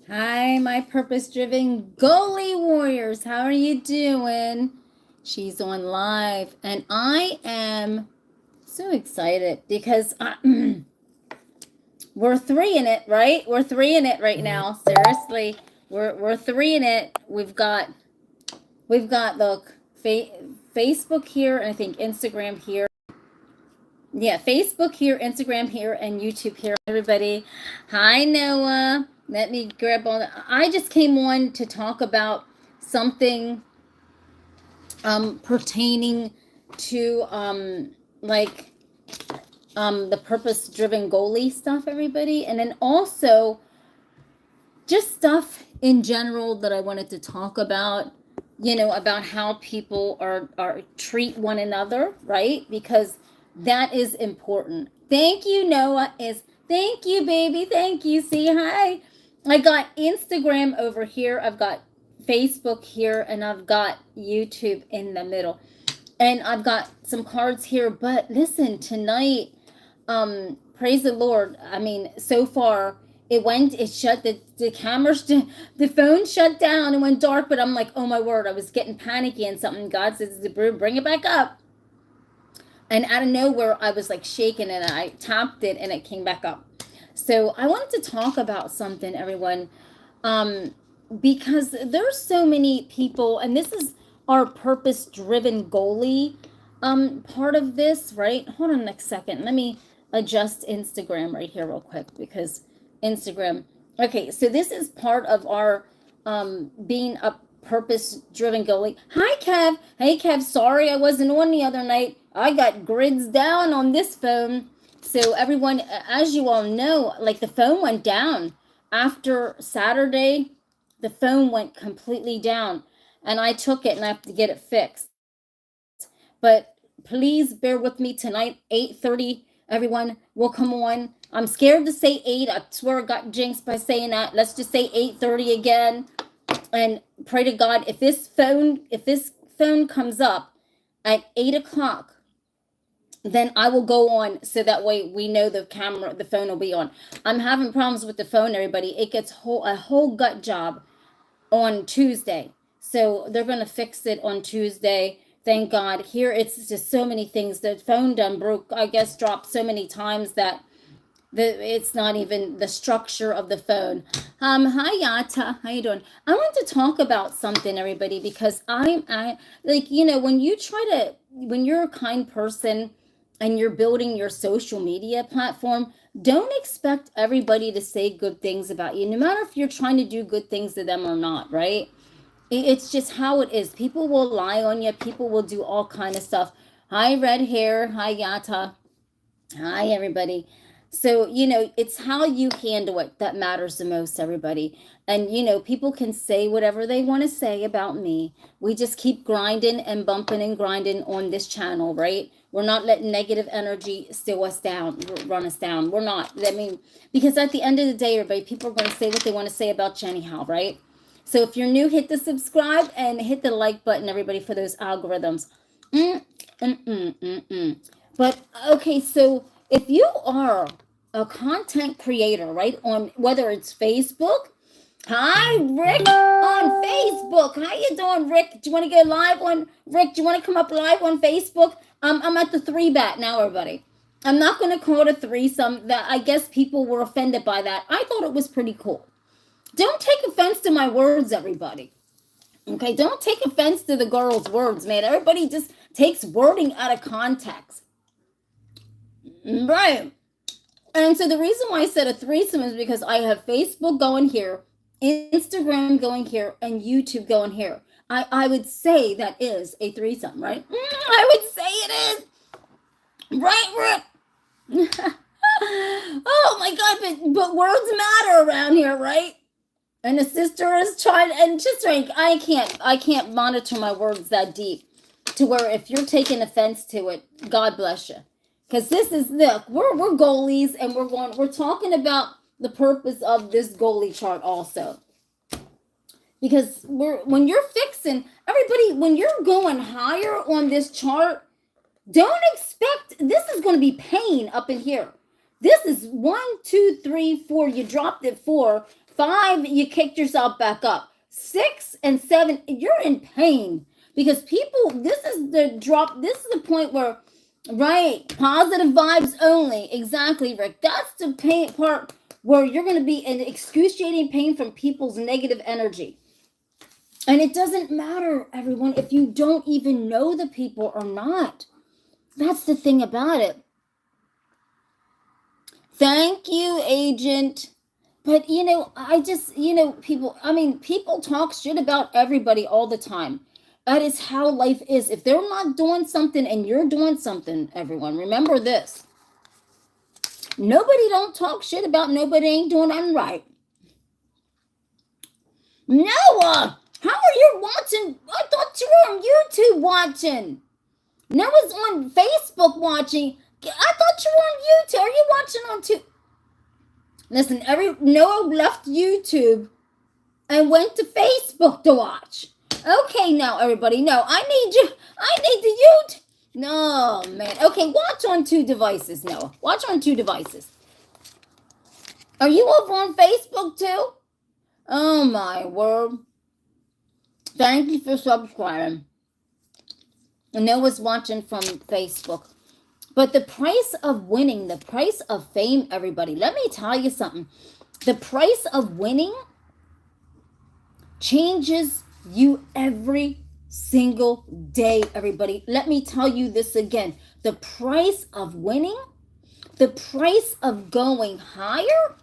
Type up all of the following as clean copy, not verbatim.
Hi, my purpose-driven goalie warriors. How are you doing? She's on live, and I am so excited because we're three in it, right? We're three in it right now. Seriously, we're three in it. We've got look, Facebook here, and I think Instagram here. Yeah, Facebook here, Instagram here, and YouTube here. Everybody, hi Noah. Let me grab on. I just came on to talk about something pertaining to like the purpose-driven goalie stuff, everybody, and then also just stuff in general that I wanted to talk about. You know, about how people are treat one another, right? Because that is important. Thank you, Noah. Thank you, baby. Thank you. See, hi. I got Instagram over here. I've got Facebook here, and I've got YouTube in the middle. And I've got some cards here. But listen, tonight, praise the Lord. I mean, so far it shut the camera, the phone shut down and went dark. But I'm like, oh my word, I was getting panicky and something. God says, bring it back up. And out of nowhere, I was like shaking and I tapped it and it came back up. So I wanted to talk about something, everyone, because there's so many people, and this is our purpose-driven goalie part of this, right? Hold on a second. Let me adjust Instagram right here real quick because Instagram. Okay, so this is part of our being a purpose-driven goalie. Hi, Kev. Hey, Kev. Sorry I wasn't on the other night. I got grids down on this phone. So everyone, as you all know, like the phone went down after Saturday. The phone went completely down, and I took it and I have to get it fixed. But please bear with me tonight, 8:30. Everyone will come on. I'm scared to say 8. I swear I got jinxed by saying that. Let's just say 8:30 again. And pray to God, if this phone comes up at 8 o'clock, then I will go on so that way we know the phone will be on. I'm having problems with the phone, everybody. It gets a whole gut job on Tuesday. So they're going to fix it on Tuesday. Thank God. Here it's just so many things. The phone done broke, I guess, dropped so many times that it's not even the structure of the phone. Hi Yata, how you doing? I want to talk about something, everybody, because I like, you know, when you're a kind person and you're building your social media platform, don't expect everybody to say good things about you, no matter if you're trying to do good things to them or not, right? It's just how it is. People will lie on you. People will do all kind of stuff. Hi, red hair. Hi, Yata. Hi, everybody. So, you know, it's how you handle it that matters the most, everybody. And, you know, people can say whatever they want to say about me. We just keep grinding and bumping and grinding on this channel, right? We're not letting negative energy steal us down, run us down. We're not. I mean, because at the end of the day, everybody, people are going to say what they want to say about you anyhow, right? So if you're new, hit the subscribe and hit the like button, everybody, for those algorithms. But okay, so if you are a content creator, right, on whether it's Facebook, hi Rick on Facebook. How you doing, Rick? Do you want to go live on Rick? Do you want to come up live on Facebook? I'm at the 3-bat now, everybody. I'm not going to call it a threesome. That I guess people were offended by that. I thought it was pretty cool. Don't take offense to my words, everybody. Okay, don't take offense to the girl's words, man. Everybody just takes wording out of context. Right. And so the reason why I said a threesome is because I have Facebook going here, Instagram going here, and YouTube going here. I would say that is a threesome, right? I would say it is. Right, Rick? Oh my God, but words matter around here, right? And the sister is trying, and just like I can't monitor my words that deep to where if you're taking offense to it, God bless you. Because this is, look, we're goalies, and we're talking about the purpose of this goalie chart also. Because when you're fixing, everybody, when you're going higher on this chart, don't expect this is going to be pain up in here. This is 1, 2, 3, 4. You dropped it 4. 5, you kicked yourself back up. 6 and 7, you're in pain because people, this is the drop, this is the point where, right, positive vibes only. Exactly, Rick. That's the pain part where you're going to be in excruciating pain from people's negative energy. And it doesn't matter, everyone, if you don't even know the people or not. That's the thing about it. Thank you, agent. But, I just, people, people talk shit about everybody all the time. That is how life is. If they're not doing something and you're doing something, everyone, remember this. Nobody don't talk shit about nobody ain't doing nothing right. Noah, how are you watching? I thought you were on YouTube watching. Noah's on Facebook watching. I thought you were on YouTube. Are you watching on YouTube? Listen, Noah left YouTube and went to Facebook to watch. Okay, now everybody, no, I need the YouTube. No, man. Okay, watch on 2 devices, Noah. Watch on 2 devices. Are you over on Facebook too? Oh my word. Thank you for subscribing. Noah's watching from Facebook. But the price of winning, the price of fame, everybody, let me tell you something. The price of winning changes you every single day, everybody. Let me tell you this again. The price of winning, the price of going higher,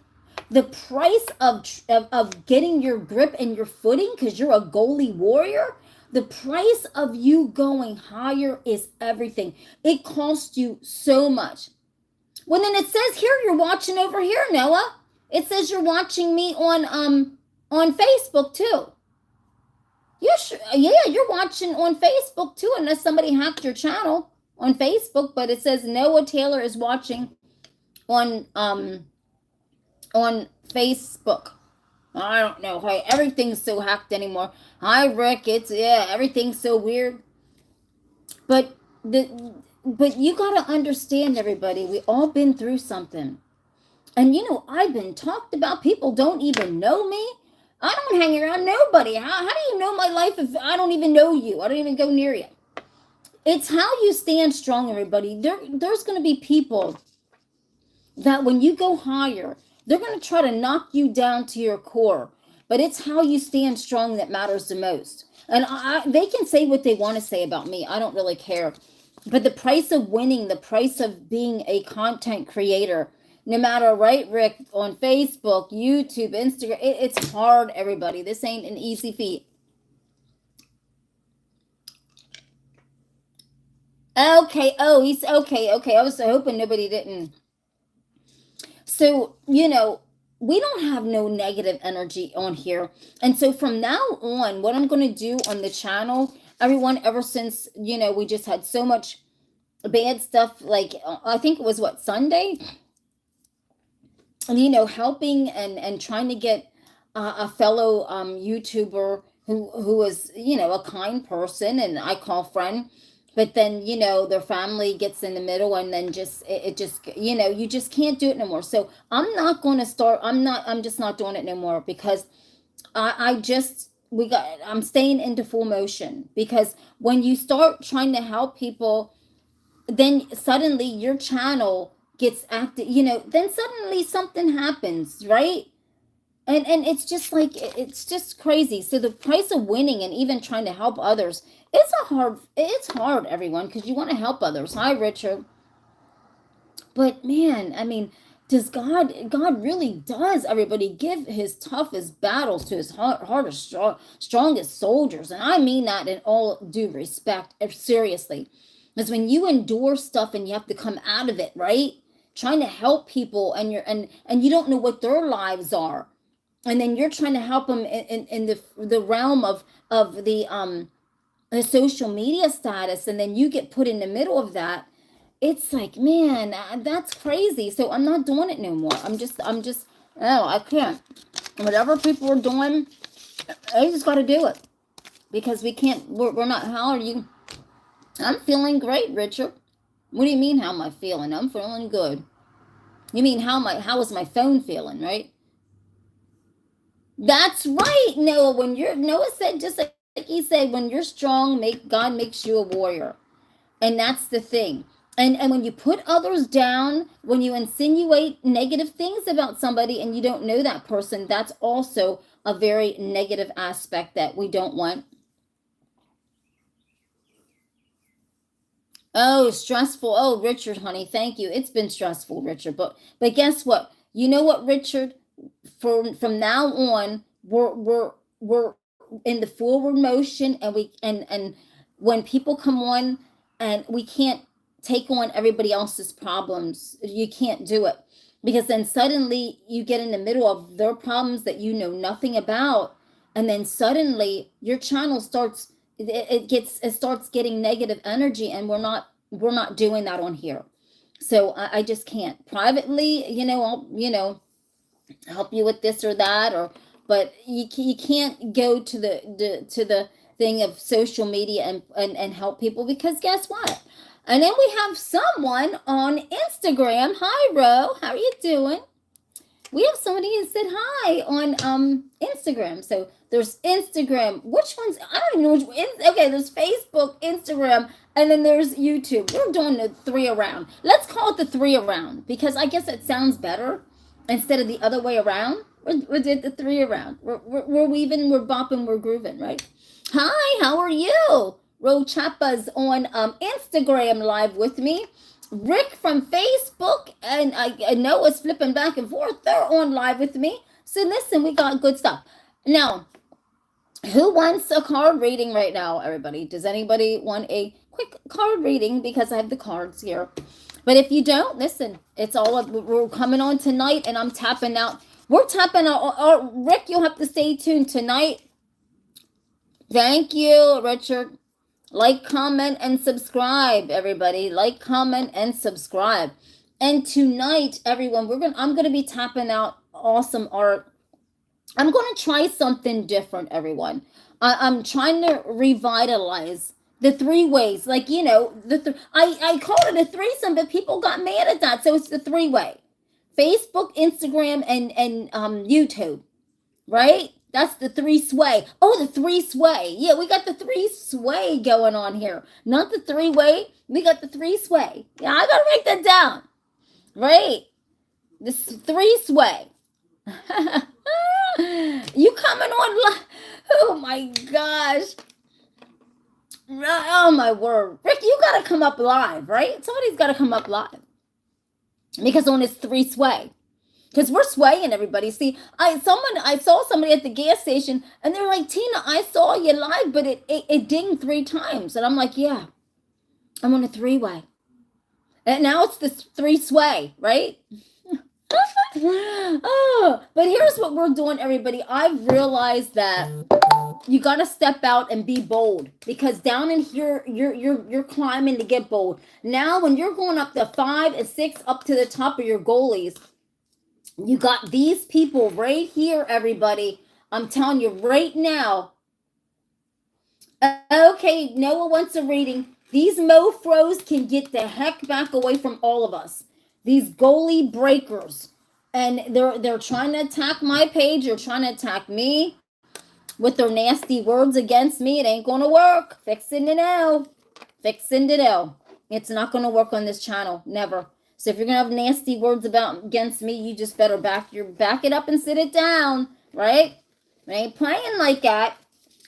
the price of getting your grip and your footing because you're a goalie warrior, the price of you going higher is everything. It costs you so much. Well, then it says here you're watching over here, Noah. It says you're watching me on Facebook too. You're watching on Facebook too, unless somebody hacked your channel on Facebook. But it says Noah Taylor is watching on Facebook. I don't know. Hey, everything's so hacked anymore. Hi, Rick. Everything's so weird. But you gotta understand, everybody. We all been through something, and I've been talked about. People don't even know me. I don't hang around nobody. How do you know my life if I don't even know you? I don't even go near you. It's how you stand strong, everybody. There's gonna be people that when you go higher, they're going to try to knock you down to your core. But it's how you stand strong that matters the most. And they can say what they want to say about me. I don't really care. But the price of winning, the price of being a content creator, no matter, right, Rick, on Facebook, YouTube, Instagram, it's hard, everybody. This ain't an easy feat. Okay. Oh, he's okay. I was hoping nobody didn't. So, we don't have no negative energy on here. And so from now on, what I'm going to do on the channel, everyone, ever since, we just had so much bad stuff, like, I think it was Sunday, helping and trying to get a fellow YouTuber who was, a kind person and I call friend. But then, their family gets in the middle and then it just, you just can't do it no more. So I'm not going to start. I'm just not doing it no more because I'm staying into full motion because when you start trying to help people, then suddenly your channel gets active, then suddenly something happens, right? And it's just like, it's just crazy. So the price of winning and even trying to help others, it's hard, everyone, because you want to help others. Hi, Richard. But man, does God really does, everybody, give his toughest battles to his hardest, strongest soldiers. And I mean that in all due respect, seriously. Because when you endure stuff and you have to come out of it, right? Trying to help people and you don't know what their lives are. And then you're trying to help them in the realm of the social media status, and then you get put in the middle of that. It's like, man, that's crazy. So I'm not doing it no more. I'm just, no, I can't. Whatever people are doing, I just got to do it because we can't. We're not. How are you? I'm feeling great, Richard. What do you mean? How am I feeling? I'm feeling good. You mean how is my phone feeling, right? That's right, Noah. When you're Noah said, just like he said, when you're strong, God makes you a warrior. And that's the thing. And when you put others down, when you insinuate negative things about somebody and you don't know that person, that's also a very negative aspect that we don't want. Oh, stressful. Oh, Richard, honey, thank you. It's been stressful, Richard. But guess what? You know what, Richard? From now on, we're in the forward motion, and when people come on, and we can't take on everybody else's problems. You can't do it, because then suddenly you get in the middle of their problems that you know nothing about, and then suddenly your channel starts it starts getting negative energy, and we're not doing that on here. So I just can't. Privately, I'll help you with this or that, or but you can't go to the thing of social media and help people, because guess what? And then we have someone on Instagram. Hi, Ro, how are you doing? We have somebody who said hi on Instagram. So there's Instagram. Which ones? I don't even know which one. Okay, there's Facebook, Instagram, and then there's YouTube. We're doing the three around. Let's call it the three around, because I guess it sounds better instead of the other way around. We did the three around. We're weaving, we're bopping, we're grooving, right? Hi, how are you? Ro Chappa's on Instagram live with me. Rick from Facebook and Noah's flipping back and forth. They're on live with me. So listen, we got good stuff. Now, who wants a card reading right now, everybody? Does anybody want a quick card reading? Because I have the cards here. But if you don't, listen, it's all up. We're coming on tonight, and I'm tapping out. We're tapping out. Rick, you'll have to stay tuned tonight. Thank you, Richard. Like, comment, and subscribe, everybody. Like, comment, and subscribe. And tonight, everyone, I'm gonna be tapping out awesome art. I'm gonna try something different, everyone. I'm trying to revitalize the three ways. Like, I called it a threesome, but people got mad at that. So it's the three-way: Facebook, Instagram, and YouTube, right? That's the three sway. Oh, the three sway. Yeah, we got the three sway going on here. Not the three way. We got the three sway. Yeah, I gotta write that down. Right? This three sway. You coming on live? Oh my gosh. Oh my word. Rick, you gotta come up live, right? Somebody's gotta come up live. Because on this three sway. Because we're swaying, everybody. See, I saw somebody at the gas station, and they're like, Tina, I saw you live, but it dinged 3 times. And I'm like, yeah, I'm on a three-way. And now it's this three sway, right? Oh, but here's what we're doing, everybody. I've realized that you got to step out and be bold, because down in here, you're climbing to get bold. Now, when you're going up to 5 and 6 up to the top of your goalies, you got these people right here, everybody. I'm telling you right now. Okay, Noah wants a reading. These mofros can get the heck back away from all of us. These goalie breakers. And they're trying to attack my page. They're trying to attack me with their nasty words against me. It ain't going to work. Fixing it now. Fixing it now. It's not going to work on this channel. Never. So if you're gonna have nasty words against me, you just better back it up and sit it down, right? I ain't playing like that.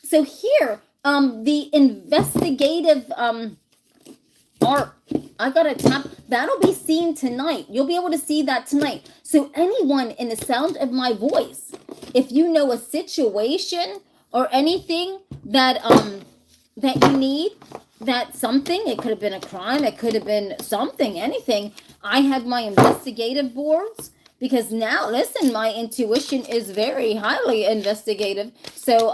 So here, the investigative art, I gotta tap. That'll be seen tonight. You'll be able to see that tonight. So anyone in the sound of my voice, if you know a situation or anything that you need, that something, it could have been a crime, it could have been something, anything. I have my investigative boards, because now, listen, my intuition is very highly investigative. So,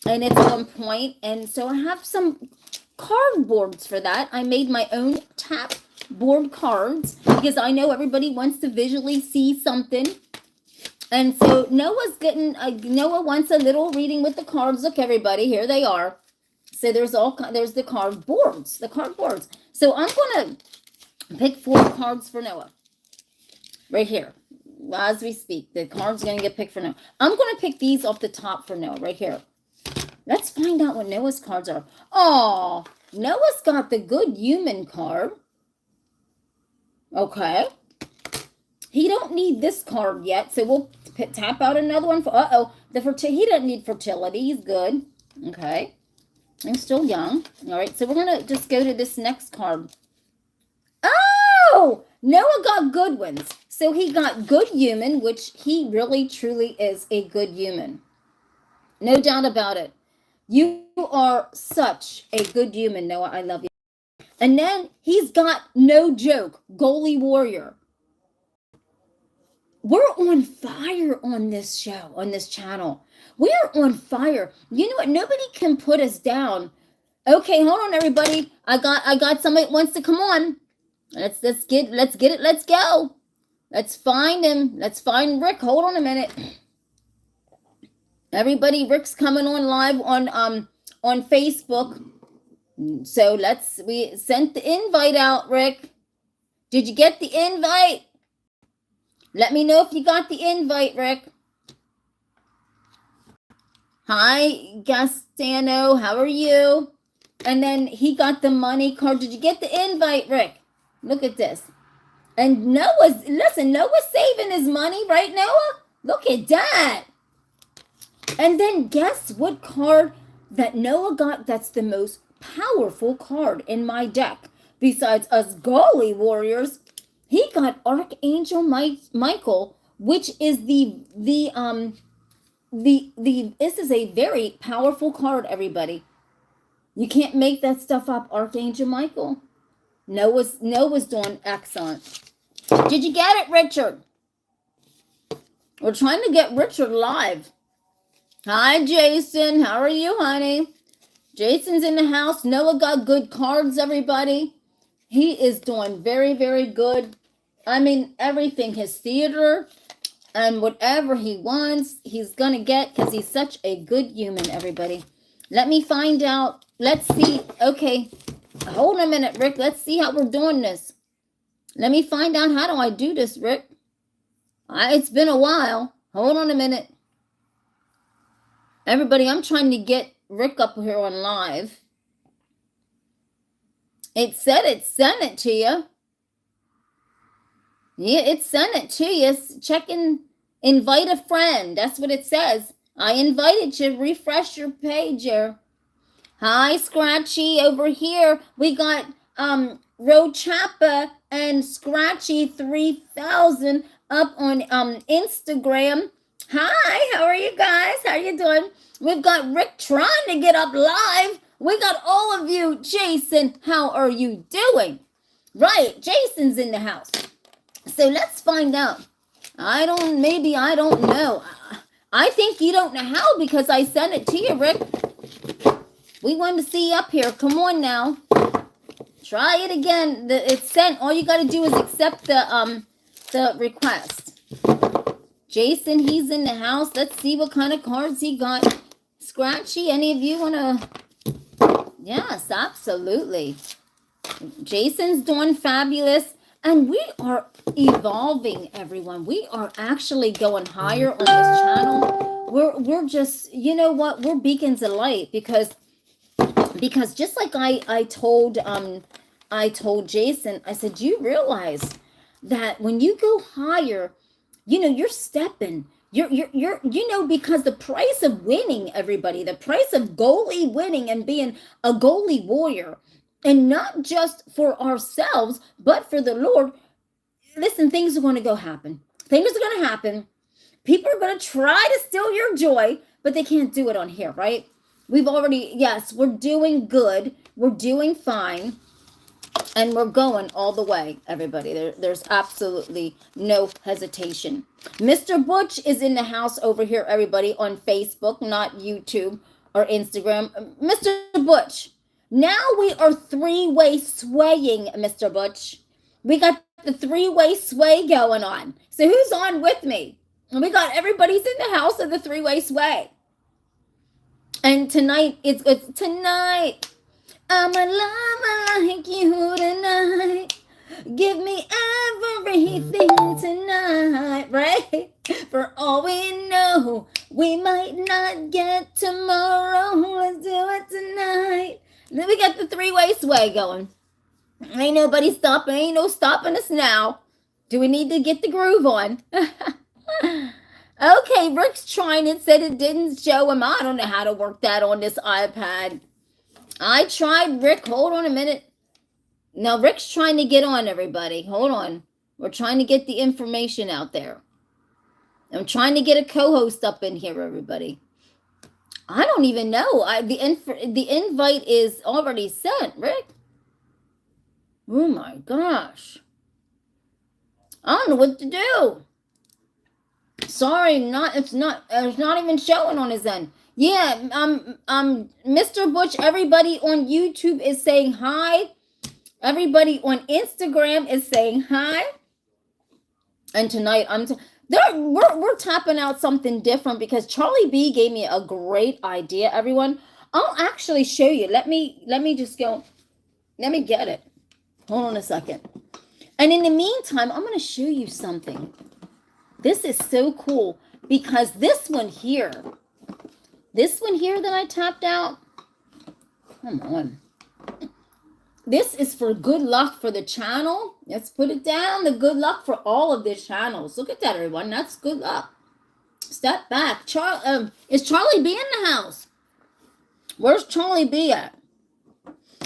and it's on point. And so I have some card boards for that. I made my own tap board cards, because I know everybody wants to visually see something. And so Noah wants a little reading with the cards. Look, everybody, here they are. So there's the card boards, So I'm going to pick 4 cards for Noah. Right here. as we speak. The card's going to get picked for Noah. I'm going to pick these off the top for Noah right here. Let's find out what Noah's cards are. Oh, Noah's got the good human card. Okay. He don't need this card yet, so we'll tap out another one. For he doesn't need fertility. He's good. Okay. He's still young. All right, so we're going to just go to this next card. Oh, Noah got good ones. So he got good human, which he really, truly is a good human. No doubt about it. You are such a good human, Noah. I love you. And then he's got, no joke, goalie warrior. We're on fire on this show, on this channel. We are on fire. You know what? Nobody can put us down. Okay, hold on, everybody. I got somebody that wants to come on. Let's get it. Let's go. Let's find him. Let's find Rick. Hold on a minute. Everybody, Rick's coming on live on Facebook. So we sent the invite out, Rick. Did you get the invite? Let me know if you got the invite, Rick. Hi, Gastano. How are you? And then he got the money card. Did you get the invite, Rick? Look at this. And Noah's saving his money, right, Noah? Look at that. And then guess what card that Noah got that's the most powerful card in my deck? Besides us goalie warriors, he got Archangel Michael, which is this is a very powerful card, everybody. You can't make that stuff up, Archangel Michael. Noah's doing excellent. Did you get it, Richard? We're trying to get Richard live. Hi, Jason. How are you, honey? Jason's in the house. Noah got good cards, everybody. He is doing very, very good. I mean, everything. His theater and whatever he wants, he's going to get because he's such a good human, everybody. Let me find out. Let's see. Okay. Hold on a minute, Rick. Let's see how we're doing this. Let me find out how do I do this, Rick. It's been a while. Hold on a minute. Everybody, I'm trying to get Rick up here on live. It said it sent it to you. Yeah, it sent it to you. Check in, invite a friend. That's what it says. I invited you. Refresh your page here. Hi, Scratchy. Over here, we got Rochappa and Scratchy 3000 up on Instagram. Hi, how are you guys? How are you doing? We've got Rick trying to get up live. We got all of you. Jason, how are you doing? Right, Jason's in the house. So let's find out. I don't know. I think you don't know how because I sent it to you, Rick. We want to see you up here. Come on now. Try it again. It's sent. All you got to do is accept the request. Jason, he's in the house. Let's see what kind of cards he got. Scratchy, any of you want to? Yes, absolutely. Jason's doing fabulous. And we are evolving, everyone. We are actually going higher on this channel. We're just, you know what? We're beacons of light because just like I told Jason, I said, you realize that when you go higher, you know, you're stepping. You're because the price of winning, everybody, the price of goalie winning and being a goalie warrior, and not just for ourselves, but for the Lord. Listen, things are going to happen. Things are going to happen. People are going to try to steal your joy, but they can't do it on here, right? Yes, we're doing good. We're doing fine. And we're going all the way, everybody. There's absolutely no hesitation. Mr. Butch is in the house over here, everybody, on Facebook, not YouTube or Instagram. Mr. Butch, now we are three-way swaying, Mr. Butch. We got the three-way sway going on. So who's on with me? We got everybody's in the house of the three-way sway. And tonight, it's tonight. I'm alive, I like you tonight. Give me everything tonight, right? For all we know, we might not get tomorrow. Let's do it tonight. And then we got the three-way sway going. Ain't nobody stopping. Ain't no stopping us now. Do we need to get the groove on? Okay, Rick's trying it. Said it didn't show him. I don't know how to work that on this iPad. I tried, Rick. Hold on a minute. Now, Rick's trying to get on, everybody. Hold on. We're trying to get the information out there. I'm trying to get a co-host up in here, everybody. I don't even know. The invite is already sent, Rick. Oh my gosh. I don't know what to do. Sorry, it's not even showing on his end. Yeah, Mr. Butch, everybody on YouTube is saying hi. Everybody on Instagram is saying hi. And tonight we're tapping out something different because Charlie B gave me a great idea, everyone. I'll actually show you. Let me just go. Let me get it. Hold on a second. And in the meantime, I'm going to show you something. This is so cool because this one here that I tapped out, come on. This is for good luck for the channel. Let's put it down. The good luck for all of the channels. Look at that, everyone. That's good luck. Step back. Is Charlie B in the house? Where's Charlie B at?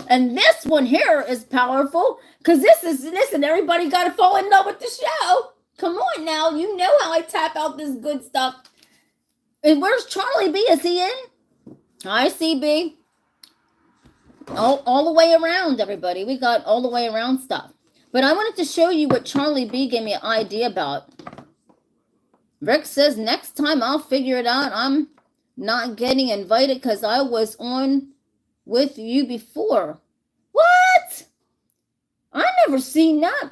And this one here is powerful because listen, everybody got to fall in love with the show. Come on now. You know how I tap out this good stuff. And where's Charlie B? Is he in? Hi, CB. All the way around, everybody. We got all the way around stuff. But I wanted to show you what Charlie B gave me an idea about. Rick says, next time I'll figure it out. I'm not getting invited because I was on with you before. What? I never seen that.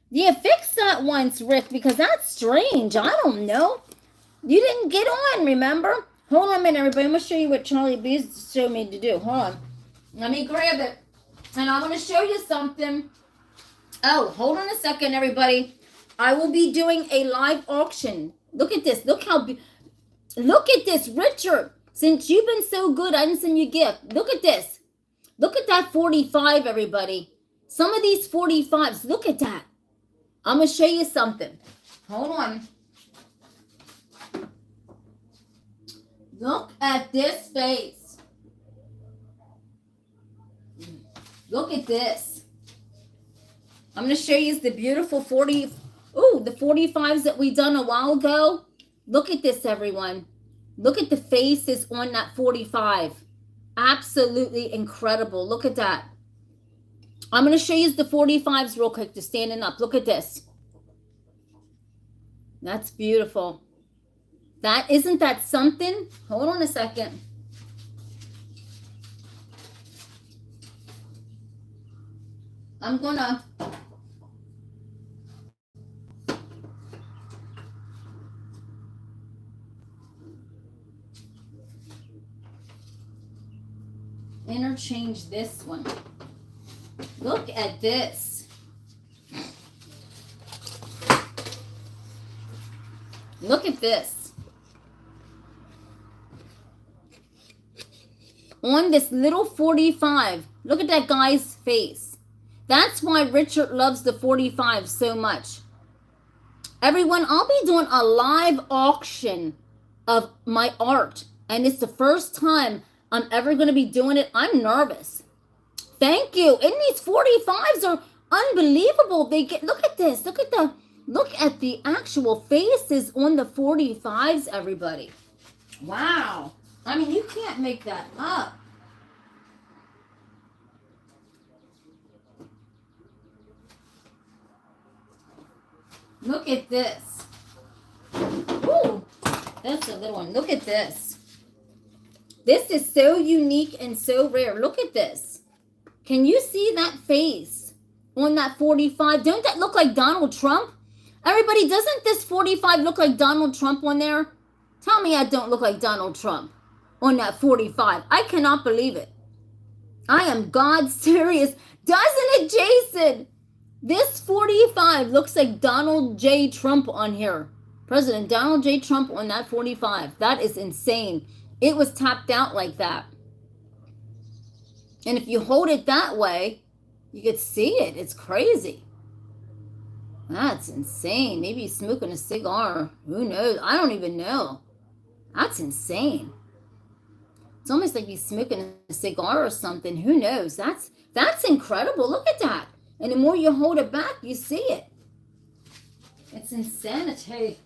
Yeah, fix that once, Rick, because that's strange. I don't know. You didn't get on, remember? Hold on a minute, everybody. I'm going to show you what Charlie B showed me to do. Hold on. Let me grab it. And I want to show you something. Oh, hold on a second, everybody. I will be doing a live auction. Look at this. Look at this, Richard. Since you've been so good, I didn't send you a gift. Look at this. Look at that 45, everybody. Some of these 45s, look at that. I'm going to show you something. Hold on. Look at this face. Look at this. I'm going to show you the beautiful the 45s that we done a while ago. Look at this, everyone. Look at the faces on that 45. Absolutely incredible. Look at that. I'm going to show you the 45s real quick, just standing up. Look at this. That's beautiful. Isn't that something? Hold on a second. I'm going to interchange this one. Look at this. Look at this. On this little 45. Look at that guy's face. That's why Richard loves the 45 so much. Everyone, I'll be doing a live auction of my art. And it's the first time I'm ever going to be doing it. I'm nervous. Thank you. And these 45s are unbelievable. Look at this. Look at the actual faces on the 45s, everybody. Wow. I mean, you can't make that up. Look at this. Ooh, that's a little one. Look at this. This is so unique and so rare. Look at this. Can you see that face on that 45? Don't that look like Donald Trump? Everybody, doesn't this 45 look like Donald Trump on there? Tell me I don't look like Donald Trump on that 45. I cannot believe it. I am God serious. Doesn't it, Jason? This 45 looks like Donald J. Trump on here. President Donald J. Trump on that 45. That is insane. It was tapped out like that. And if you hold it that way, you could see it. It's crazy. That's insane. Maybe he's smoking a cigar. Who knows? I don't even know. That's insane. It's almost like he's smoking a cigar or something. Who knows? That's incredible. Look at that. And the more you hold it back, you see it. It's insanity.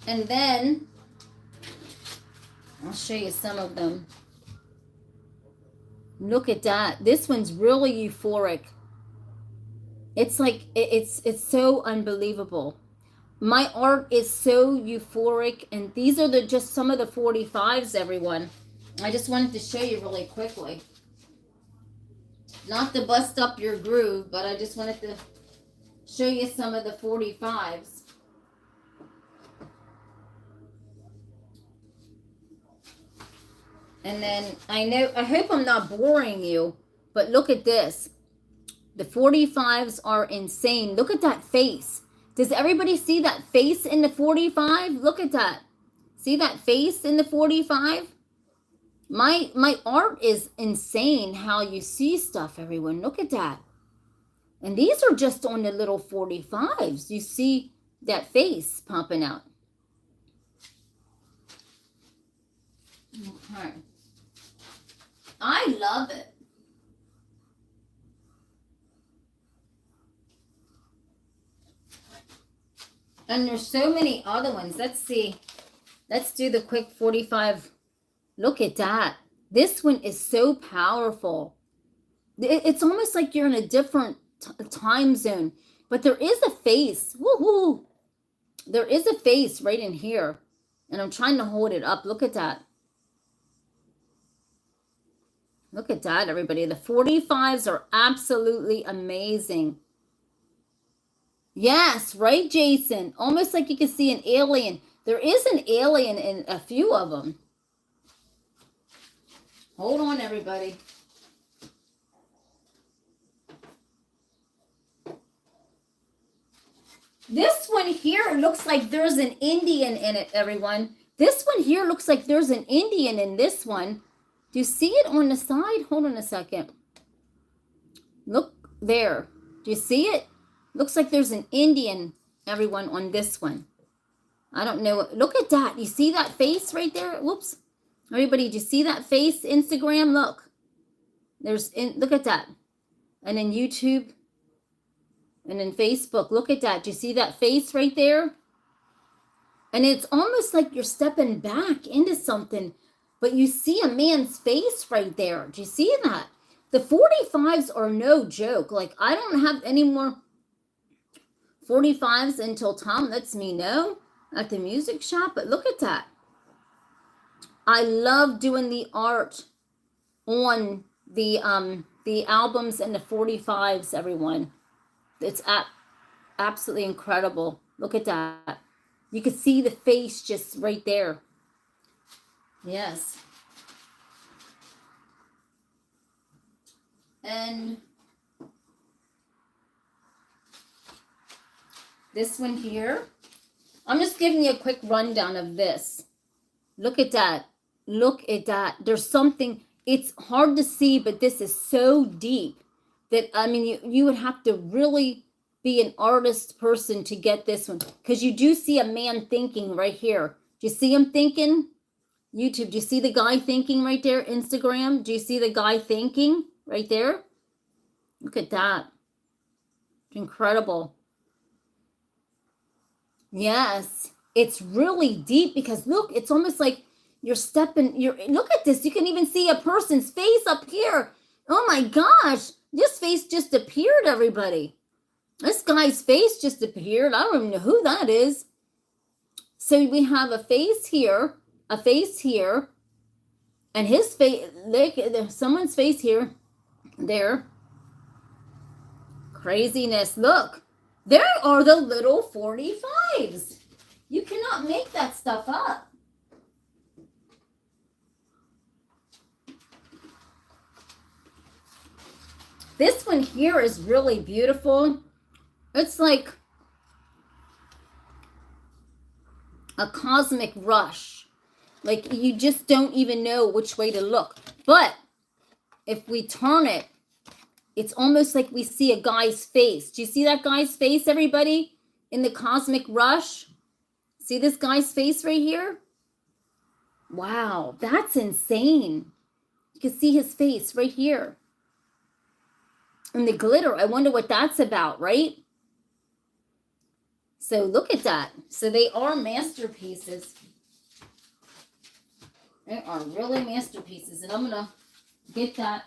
And then, I'll show you some of them. Look at that. This one's really euphoric. It's like, it's so unbelievable. My art is so euphoric. And these are just some of the 45s, everyone. I just wanted to show you really quickly. Not to bust up your groove, but I just wanted to show you some of the 45s. And then I hope I'm not boring you, but look at this. The 45s are insane. Look at that face. Does everybody see that face in the 45? Look at that. See that face in the 45? My art is insane how you see stuff, everyone. Look at that. And these are just on the little 45s. You see that face popping out. Okay. I love it. And there's so many other ones. Let's see. Let's do the quick 45. Look at that. This one is so powerful. It's almost like you're in a different time zone. But there is a face. Woo-hoo. There is a face right in here. And I'm trying to hold it up. Look at that. Look at that, everybody. The 45s are absolutely amazing. Yes, right, Jason? Almost like you can see an alien. There is an alien in a few of them. Hold on, everybody. This one here looks like there's an Indian in it, everyone. This one here looks like there's an Indian in this one. Do you see it on the side? Hold on a second. Look there. Do you see it? Looks like there's an Indian, everyone, on this one. I don't know. Look at that. You see that face right there? Whoops. Everybody, do you see that face? Instagram, look. Look at that. And then YouTube. And then Facebook. Look at that. Do you see that face right there? And it's almost like you're stepping back into something. But you see a man's face right there. Do you see that? The 45s are no joke. Like, I don't have any more 45s until Tom lets me know at the music shop. But look at that. I love doing the art on the albums and the 45s, everyone. It's absolutely incredible. Look at that. You can see the face just right there. Yes. And this one here, I'm just giving you a quick rundown of this. Look at that. Look at that. There's something, it's hard to see, but this is so deep that, I mean, you would have to really be an artist person to get this one. Because you do see a man thinking right here. Do you see him thinking? YouTube, do you see the guy thinking right there? Instagram, do you see the guy thinking right there? Look at that. Incredible. Yes, it's really deep because look, it's almost like you're look at this. You can even see a person's face up here. Oh my gosh, this face just appeared, everybody. This guy's face just appeared. I don't even know who that is. So we have a face here, and his face, there's someone's face here, there. Craziness. Look, there are the little 45s. You cannot make that stuff up. This one here is really beautiful. It's like a cosmic rush. Like you just don't even know which way to look. But if we turn it, it's almost like we see a guy's face. Do you see that guy's face, everybody? In the cosmic rush? See this guy's face right here? Wow, that's insane. You can see his face right here. And the glitter, I wonder what that's about, right? So look at that. So they are masterpieces. They are really masterpieces. And I'm going to get that.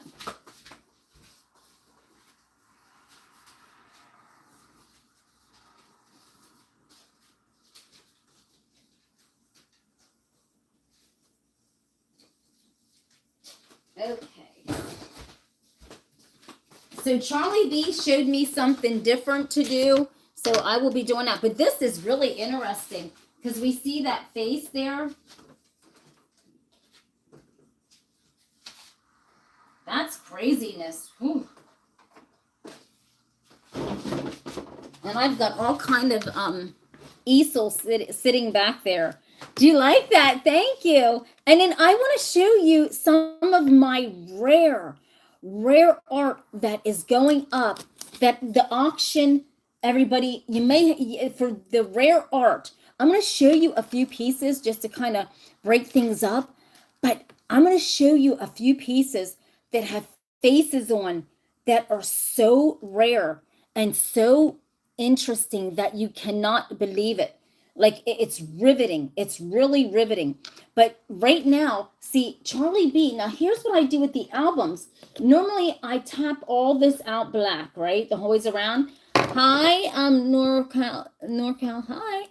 Okay. So Charlie B showed me something different to do. So I will be doing that. But this is really interesting because we see that face there. That's craziness. Ooh. And I've got all kind of easels sitting back there. Do you like that? Thank you. And then I want to show you some of my rare art that is going up, that the auction, everybody, you may, for the rare art, I'm going to show you a few pieces just to kind of break things up. But I'm going to show you a few pieces that have faces on that are so rare and so interesting that you cannot believe it. Like it's riveting. It's really riveting. But right now, see, Charlie B, now here's what I do with the albums. Normally I tap all this out black, right? The whole ways around. Hi, I'm NorCal. Hi.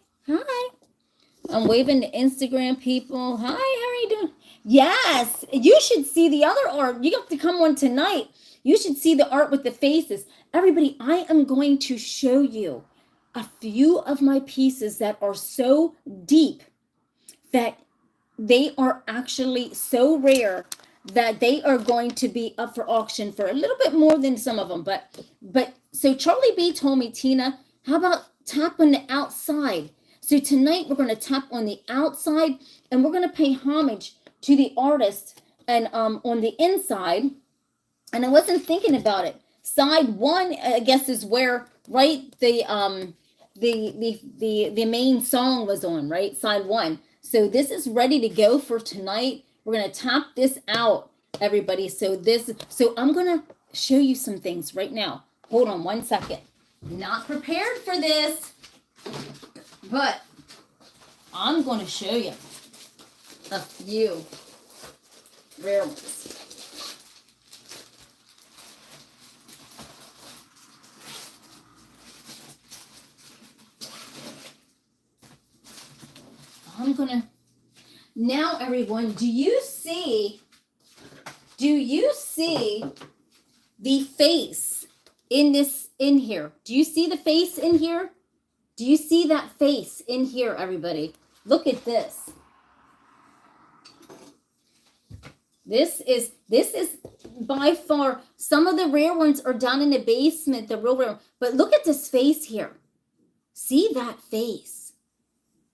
I'm waving to Instagram people. Hi, how are you doing? Yes, you should see the other art. You have to come on tonight. You should see the art with the faces. Everybody, I am going to show you a few of my pieces that are so deep that they are actually so rare that they are going to be up for auction for a little bit more than some of them. But so Charlie B told me, Tina, how about tap on the outside? So tonight we're going to tap on the outside and we're going to pay homage to the artist and on the inside. And I wasn't thinking about it. Side one, I guess, is where, right, the main song was on, right? Side one. So this is ready to go for tonight. We're going to tap this out, everybody. So I'm going to show you some things right now. Hold on one second. Not prepared for this, but I'm going to show you a few rare ones. I'm gonna, now everyone, do you see the face in here? Do you see the face in here? Do you see that face in here, everybody? Look at this. This is by far, some of the rare ones are down in the basement, the real rare, but look at this face here. See that face?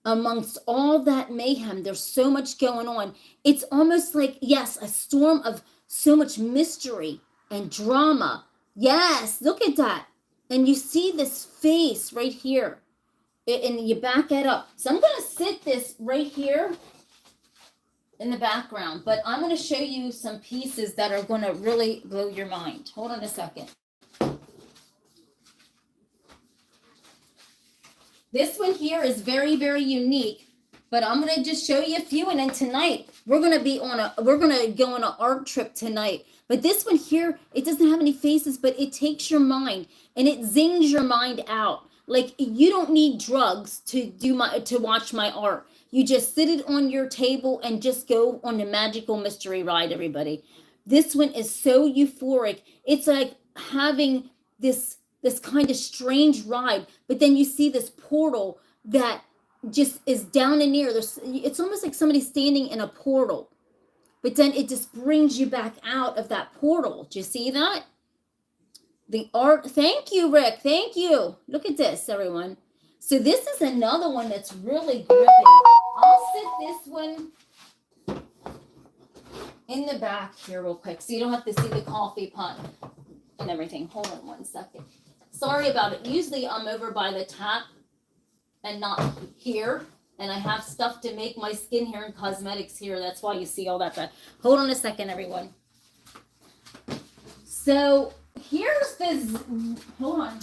Amongst all that mayhem, there's so much going on. It's almost like, yes, a storm of so much mystery and drama. Yes, look at that. And you see this face right here. And you back it up. So I'm going to sit this right here in the background. But I'm going to show you some pieces that are going to really blow your mind. Hold on a second. This one here is very, very unique, but I'm going to just show you a few. And then tonight we're going to go on an art trip tonight. But this one here, it doesn't have any faces, but it takes your mind and it zings your mind out. Like you don't need drugs to watch my art. You just sit it on your table and just go on the magical mystery ride, everybody. This one is so euphoric. It's like having this kind of strange ride, but then you see this portal that just is down in here. It's almost like somebody standing in a portal, but then it just brings you back out of that portal. Do you see that? The art, thank you, Rick. Thank you. Look at this, everyone. So this is another one that's really gripping. I'll sit this one in the back here real quick so you don't have to see the coffee pot and everything. Hold on one second. Sorry about it. Usually I'm over by the tap and not here. And I have stuff to make my skin here and cosmetics here. That's why you see all that. Hold on a second, everyone. So here's this, hold on.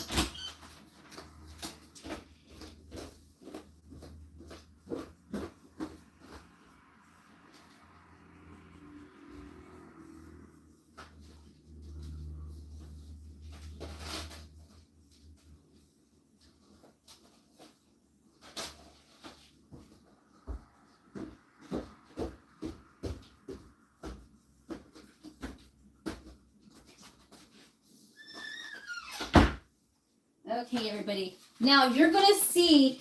Okay, everybody. Now you're going to see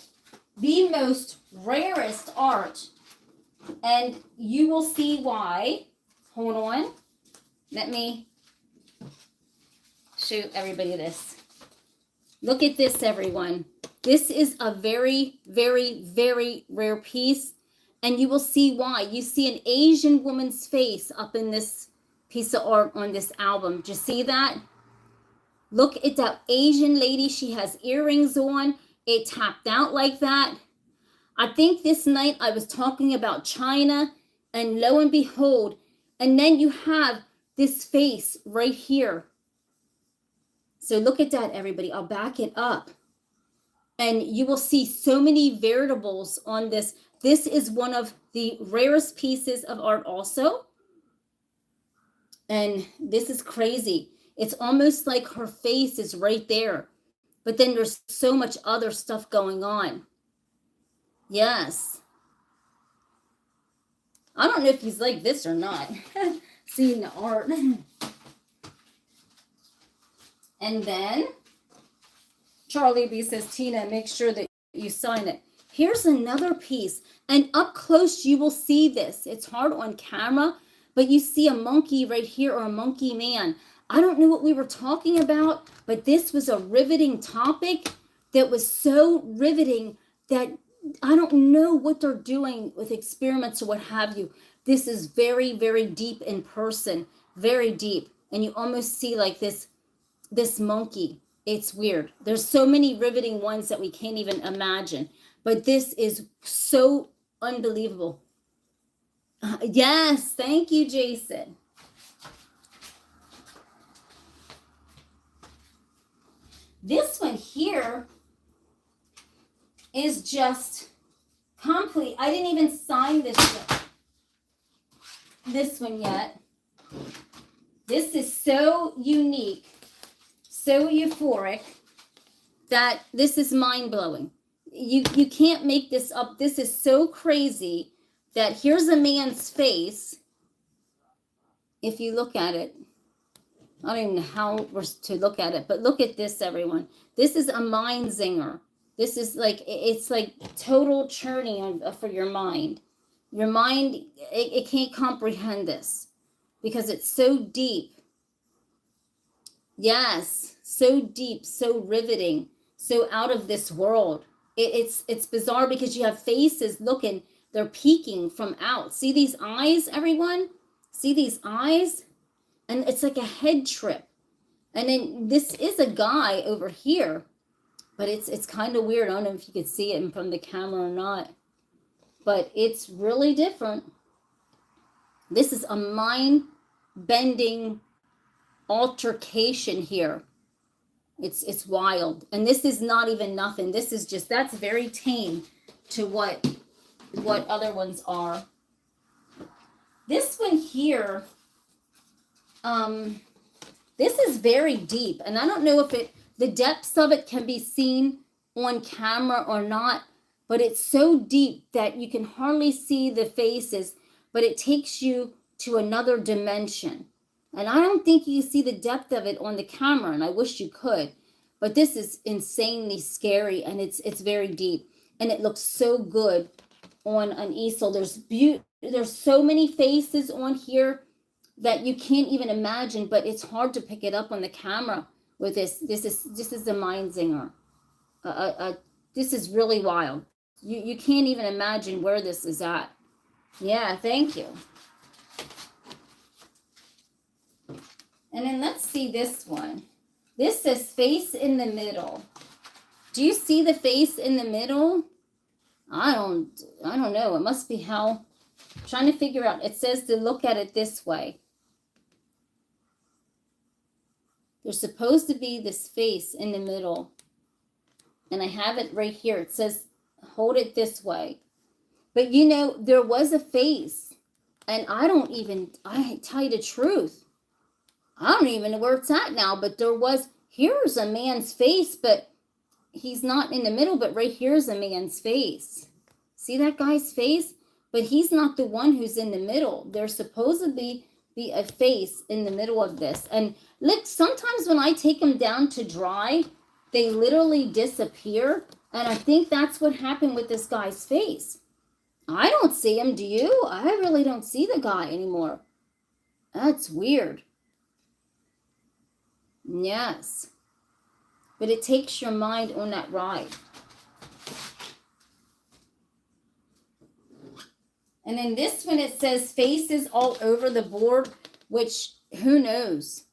the most rarest art, and you will see why. Hold on. Let me show everybody this. Look at this, everyone. This is a very, very, very rare piece, and you will see why. You see an Asian woman's face up in this piece of art on this album. Do you see that? Look at that Asian lady. She has earrings on. It tapped out like that. I think this night I was talking about China, and lo and behold, and then you have this face right here. So look at that, everybody. I'll back it up. And you will see so many variables on this. This is one of the rarest pieces of art also. And this is crazy. It's almost like her face is right there. But then there's so much other stuff going on. Yes. I don't know if he's like this or not. Seeing the art. And then Charlie B says, Tina, make sure that you sign it. Here's another piece. And up close, you will see this. It's hard on camera, but you see a monkey right here, or a monkey man. I don't know what we were talking about, but this was a riveting topic that was so riveting that I don't know what they're doing with experiments or what have you. This is very, very deep in person, very deep. And you almost see like this monkey. It's weird. There's so many riveting ones that we can't even imagine. But this is so unbelievable. Yes, thank you, Jason. This one here is just complete. I didn't even sign this one yet. This is so unique, so euphoric, that this is mind-blowing. You can't make this up. This is so crazy that here's a man's face. If you look at it, I don't even know how we're to look at it, but look at this, everyone. This is a mind zinger. This is like, it's like total churning for your mind. Your mind, it can't comprehend this because it's so deep. Yes, so deep, so riveting, so out of this world. It's bizarre because you have faces looking, they're peeking from out. See these eyes, everyone? See these eyes? And it's like a head trip. And then this is a guy over here, but it's kind of weird. I don't know if you could see it from the camera or not, but it's really different. This is a mind-bending altercation here. It's wild. And this is not even nothing. This is just, that's very tame to what other ones are. This one here, this is very deep, and I don't know if the depths of it can be seen on camera or not, but it's so deep that you can hardly see the faces, but it takes you to another dimension. And I don't think you see the depth of it on the camera, and I wish you could, but this is insanely scary, and it's very deep, and it looks so good on an easel. There's so many faces on here that you can't even imagine, but it's hard to pick it up on the camera with this. This is a mind zinger. This is really wild. You can't even imagine where this is at. Yeah, thank you. And then let's see this one. This says face in the middle. Do you see the face in the middle? I don't know. It must be how, I'm trying to figure out. It says to look at it this way. There's supposed to be this face in the middle. And I have it right here. It says, hold it this way. But you know, there was a face. And I tell you the truth, I don't even know where it's at now. But there was, here's a man's face, but he's not in the middle. But right here's a man's face. See that guy's face? But he's not the one who's in the middle. There's supposed to be a face in the middle of this. And look, sometimes when I take them down to dry, they literally disappear. And I think that's what happened with this guy's face. I don't see him. Do you? I really don't see the guy anymore. That's weird. Yes. But it takes your mind on that ride. And then this one, it says faces all over the board, which who knows?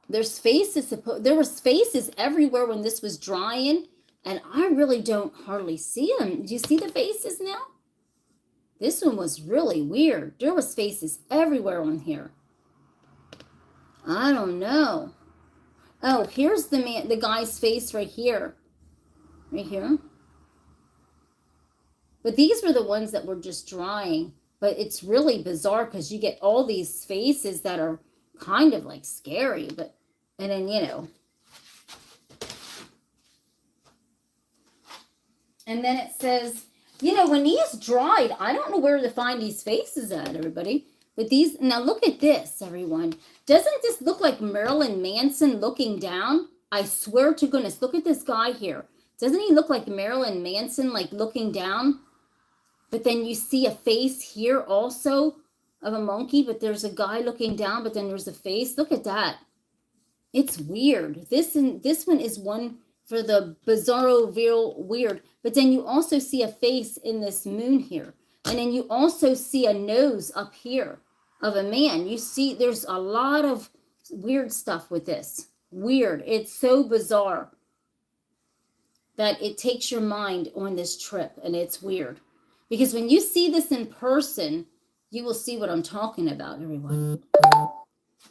There's faces, there was faces everywhere when this was drying, and I really don't hardly see them. Do you see the faces now? This one was really weird. There was faces everywhere on here. I don't know. Oh, here's the guy's face right here. Right here. But these were the ones that were just drying. But it's really bizarre because you get all these faces that are kind of like scary. But, and then, you know. And then it says, you know, when these dried, I don't know where to find these faces at, everybody. But these, now look at this, everyone. Doesn't this look like Marilyn Manson looking down? I swear to goodness, look at this guy here. Doesn't he look like Marilyn Manson, like looking down? But then you see a face here also of a monkey, but there's a guy looking down, but then there's a face. Look at that. It's weird. This one is one for the bizarro, real weird. But then you also see a face in this moon here. And then you also see a nose up here of a man. You see there's a lot of weird stuff with this. Weird. It's so bizarre that it takes your mind on this trip, and it's weird. Because when you see this in person, you will see what I'm talking about, everyone.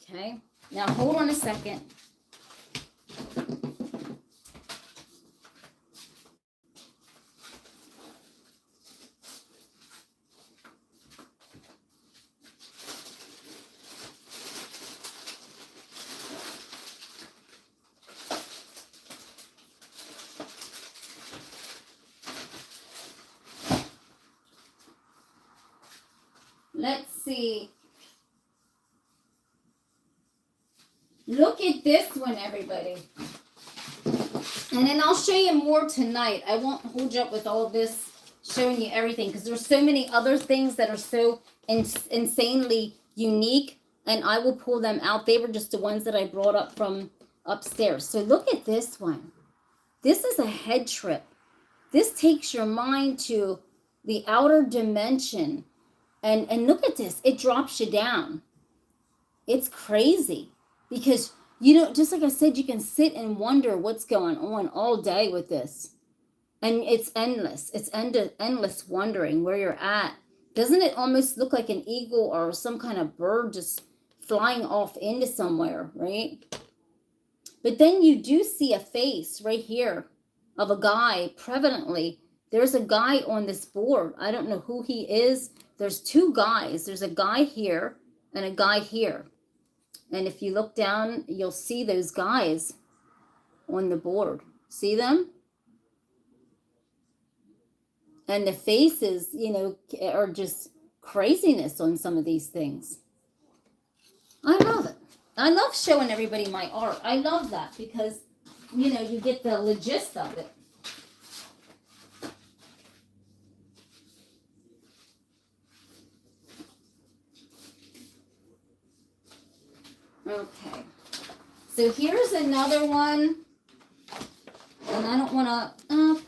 Okay? Now, hold on a second. Let's see. Look at this one, everybody. And then I'll show you more tonight. I won't hold you up with all this, showing you everything, because there's so many other things that are so insanely unique, and I will pull them out. They were just the ones that I brought up from upstairs. So look at this one. This is a head trip. This takes your mind to the outer dimension. And look at this. It drops you down. It's crazy. Because, you know, just like I said, you can sit and wonder what's going on all day with this. And it's endless. It's endless wondering where you're at. Doesn't it almost look like an eagle or some kind of bird just flying off into somewhere, right? But then you do see a face right here of a guy prevalently. There's a guy on this board. I don't know who he is. There's two guys. There's a guy here and a guy here. And if you look down, you'll see those guys on the board. See them? And the faces, you know, are just craziness on some of these things. I love it. I love showing everybody my art. I love that because, you know, you get the gist of it. Okay, So here's another one. And I don't want to,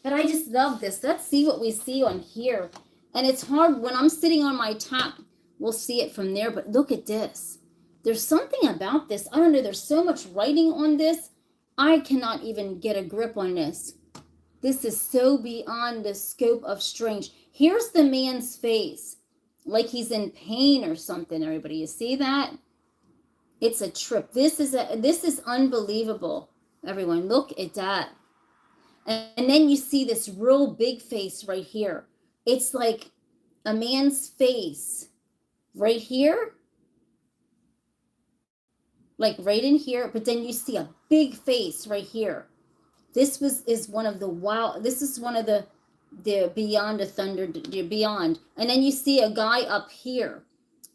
but I just love this. Let's see what we see on here. And it's hard when I'm sitting on my tap. We'll see it from there, but look at this. There's something about this. I don't know. There's so much writing on this. I cannot even get a grip on this. This is so beyond the scope of strange. Here's the man's face, like he's in pain or something, everybody. You see that? It's a trip. This is unbelievable, everyone. Look at that. And then you see this real big face right here. It's like a man's face right here, like right in here, but then you see a big face right here. This is one of the wow. This is one of the beyond the thunder, beyond. And then you see a guy up here.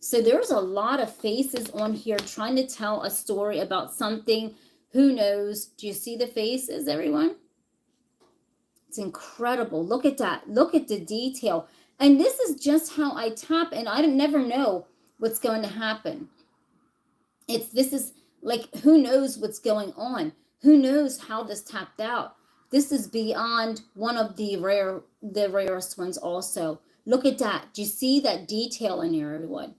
So there's a lot of faces on here trying to tell a story about something. Who knows? Do you see the faces, everyone? It's incredible. Look at that. Look at the detail. And this is just how I tap, and I never know what's going to happen. This is like, who knows what's going on? Who knows how this tapped out? This is beyond one of the rarest ones also. Look at that. Do you see that detail in here, everyone?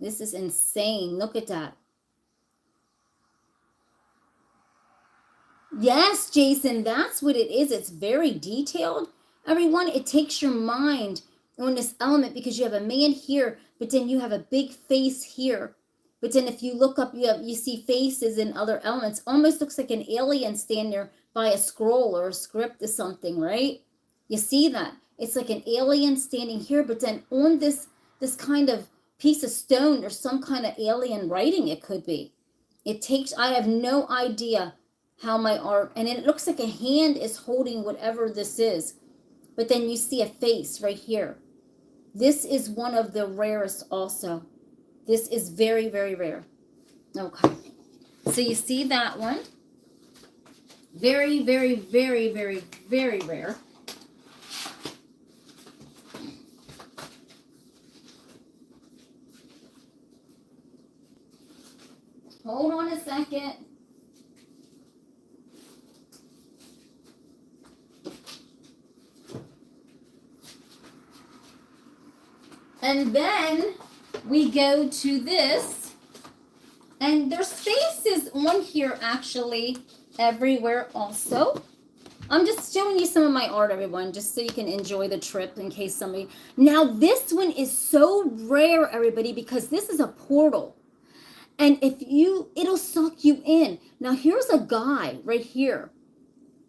This is insane. Look at that. Yes, Jason, that's what it is. It's very detailed. Everyone, it takes your mind on this element because you have a man here, but then you have a big face here. But then if you look up, you see faces in other elements. Almost looks like an alien standing there by a scroll or a script or something, right? You see that? It's like an alien standing here, but then on this kind of piece of stone, there's some kind of alien writing, it could be. I have no idea how my art, and it looks like a hand is holding whatever this is. But then you see a face right here. This is one of the rarest also. This is very, very rare. Okay. So you see that one. Very, very, very, very, very rare. Hold on a second. And then we go to this, and there's faces on here actually everywhere also. I'm just showing you some of my art, everyone, just so you can enjoy the trip in case somebody. Now this one is so rare, everybody, because this is a portal. And it'll suck you in. Now here's a guy right here.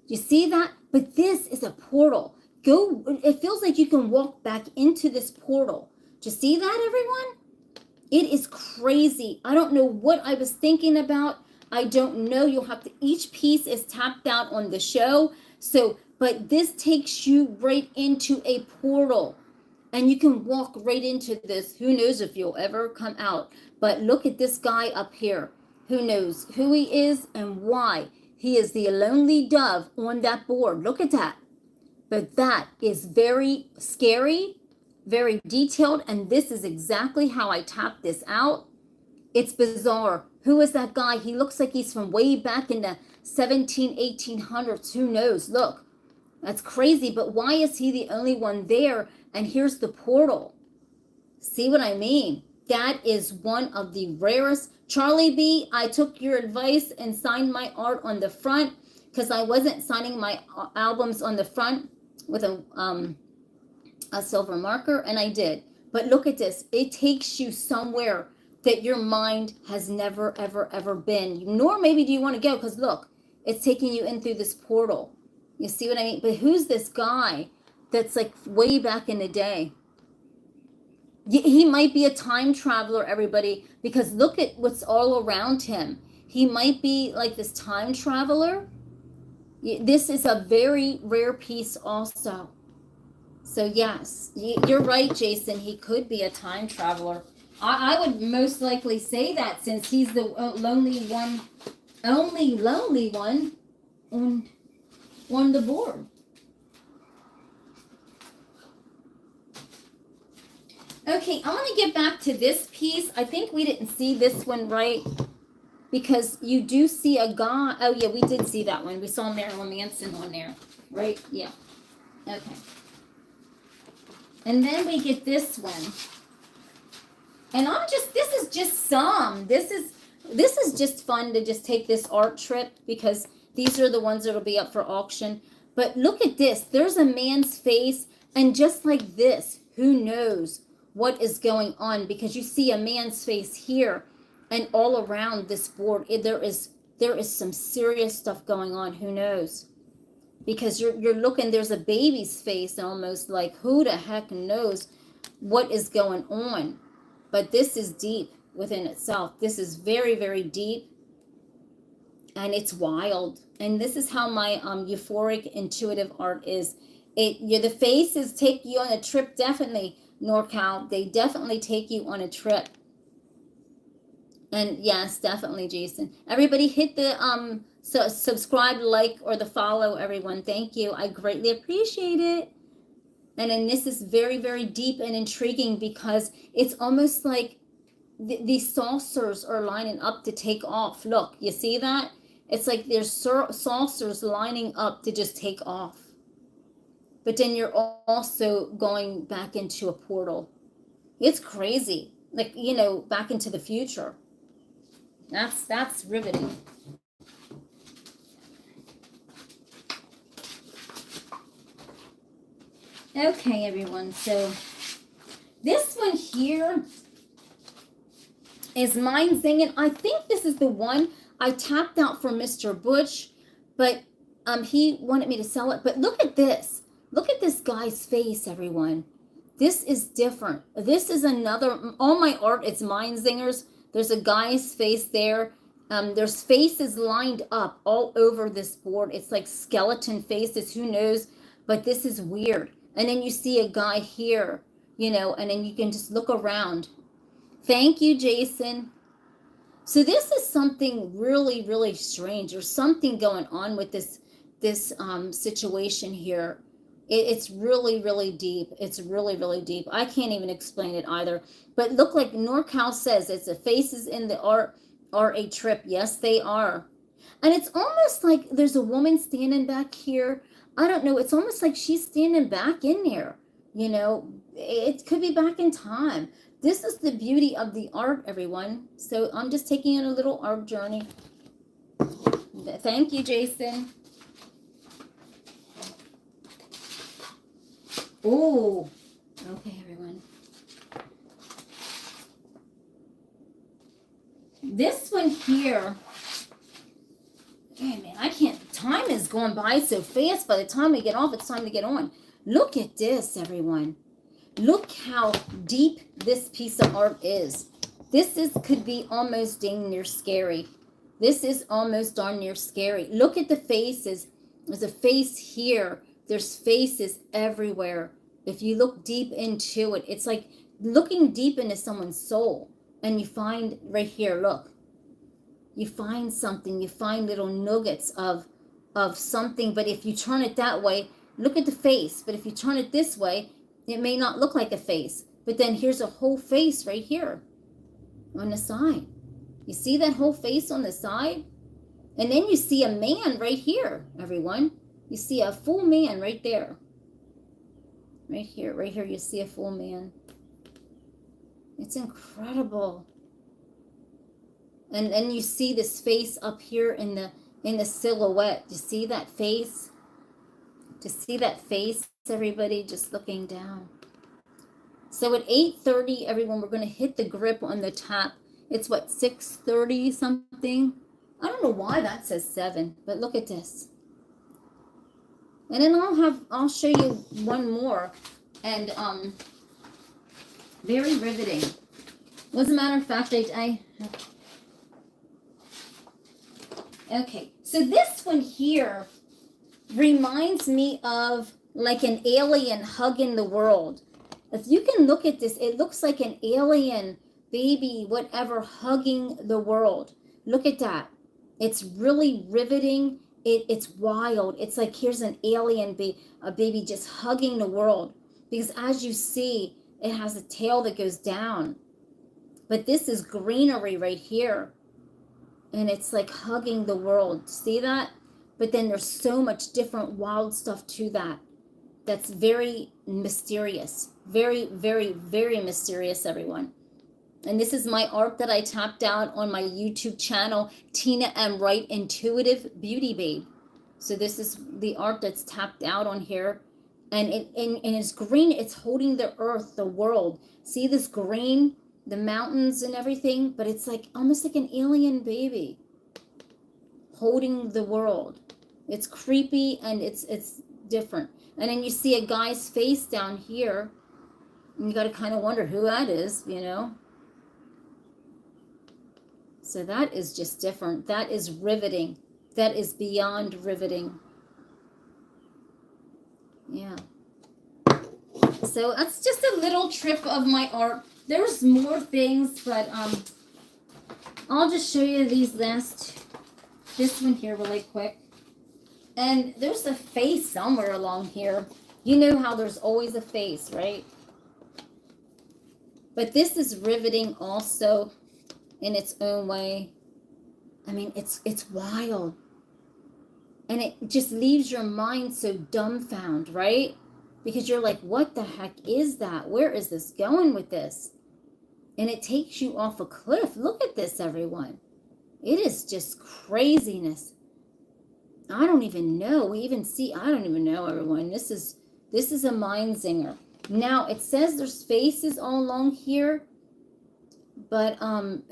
You see that? But this is a portal. It feels like you can walk back into this portal. Do you see that, everyone? It is crazy. I don't know what I was thinking about. I don't know. Each piece is tapped out on the show. But this takes you right into a portal. And you can walk right into this. Who knows if you'll ever come out. But look at this guy up here. Who knows who he is and why? He is the lonely dove on that board. Look at that. But that is very scary, very detailed, and this is exactly how I tapped this out. It's bizarre. Who is that guy? He looks like he's from way back in the 1800s. Who knows? Look, that's crazy, but why is he the only one there? And here's the portal. See what I mean? That is one of the rarest. Charlie B, I took your advice and signed my art on the front because I wasn't signing my albums on the front with a silver marker, and I did. But look at this. It takes you somewhere that your mind has never, ever, ever been. Nor maybe do you want to go, because look, it's taking you in through this portal. You see what I mean? But who's this guy that's like way back in the day? He might be a time traveler, everybody, because look at what's all around him. He might be like this time traveler. This is a very rare piece also. So yes, you're right, Jason. He could be a time traveler. I would most likely say that since he's the only lonely one on the board. Okay, I want to get back to this piece. I think we didn't see this one right. because you do see a guy. Oh yeah, we did see that one. We saw Marilyn Manson on there, right? Yeah. Okay. And then we get this one. And this is just some. This is just fun to just take this art trip, because these are the ones that'll be up for auction. But look at this. There's a man's face, and just like this, who knows what is going on, because you see a man's face here, and all around this board there is some serious stuff going on. Who knows? Because you're looking, there's a baby's face almost, like who the heck knows what is going on. But this is deep within itself. This is very, very deep, and it's wild. And this is how my euphoric intuitive art is. The faces take you on a trip, definitely, NorCal. They definitely take you on a trip. And yes, definitely, Jason. Everybody hit the subscribe, like, or the follow, everyone. Thank you. I greatly appreciate it. And then this is very, very deep and intriguing, because it's almost like these saucers are lining up to take off. Look, you see that? It's like there's saucers lining up to just take off. But then you're also going back into a portal. It's crazy. Like, back into the future. That's riveting. Okay, everyone. So this one here is Mind Zinging. I think this is the one I tapped out for Mr. Butch, but he wanted me to sell it. But look at this. Look at this guy's face, everyone. This is different. This is another, all my art, it's Mind Zingers. There's a guy's face there. There's faces lined up all over this board. It's like skeleton faces, who knows? But this is weird. And then you see a guy here, and then you can just look around. Thank you, Jason. So this is something really, really strange. There's something going on with this situation here. It's really, really deep. It's really, really deep. I can't even explain it either. But look, like NorCal says, it's the faces in the art are a trip. Yes, they are. And it's almost like there's a woman standing back here. I don't know. It's almost like she's standing back in there. It could be back in time. This is the beauty of the art, everyone. So I'm just taking you on a little art journey. Thank you, Jason. Oh, okay, everyone. This one here, hey man, I can't, time is going by so fast. By the time we get off, it's time to get on. Look at this, everyone. Look how deep this piece of art is. Could be almost dang near scary. This is almost darn near scary. Look at the faces. There's a face here. There's faces everywhere. If you look deep into it, it's like looking deep into someone's soul. And you find right here, look. You find something. You find little nuggets of something. But if you turn it that way, look at the face. But if you turn it this way, it may not look like a face. But then here's a whole face right here on the side. You see that whole face on the side? And then you see a man right here, everyone. You see a full man right there. Right here you see a full man. It's incredible. And then you see this face up here in the silhouette. You see that face? Just see that face, everybody, just looking down. So at 8:30, everyone, we're going to hit the grip on the top. It's what, 6:30 something? I don't know why that says 7, but look at this. And then I'll show you one more, and very riveting. As a matter of fact, okay. So this one here reminds me of like an alien hugging the world. If you can look at this, it looks like an alien baby, whatever, hugging the world. Look at that. It's really riveting. It's wild. It's like here's an alien a baby just hugging the world. Because as you see, it has a tail that goes down. But this is greenery right here. and it's like hugging the world. See that? But then there's so much different wild stuff to that. That's very mysterious. Very, very, very mysterious, everyone. And this is my art that I tapped out on my YouTube channel, Tina M Wright Intuitive Beauty Babe. So this is the art that's tapped out on here. And it's green. It's holding the earth, the world. See this green, the mountains and everything? But it's like almost like an alien baby holding the world. It's creepy and it's different. And then you see a guy's face down here. And you got to kind of wonder who that is, you know? So that is just different. That is riveting. That is beyond riveting. Yeah. So that's just a little trip of my art. There's more things, but I'll just show you this one here really quick. And there's a face somewhere along here. You know how there's always a face, right? But this is riveting also in its own way. I mean, it's wild. And it just leaves your mind so dumbfounded, right? Because you're like, what the heck is that? Where is this going with this? And it takes you off a cliff. Look at this, everyone. It is just craziness. I don't even know. I don't even know, everyone. This is a mind zinger. Now, it says there's faces all along here, but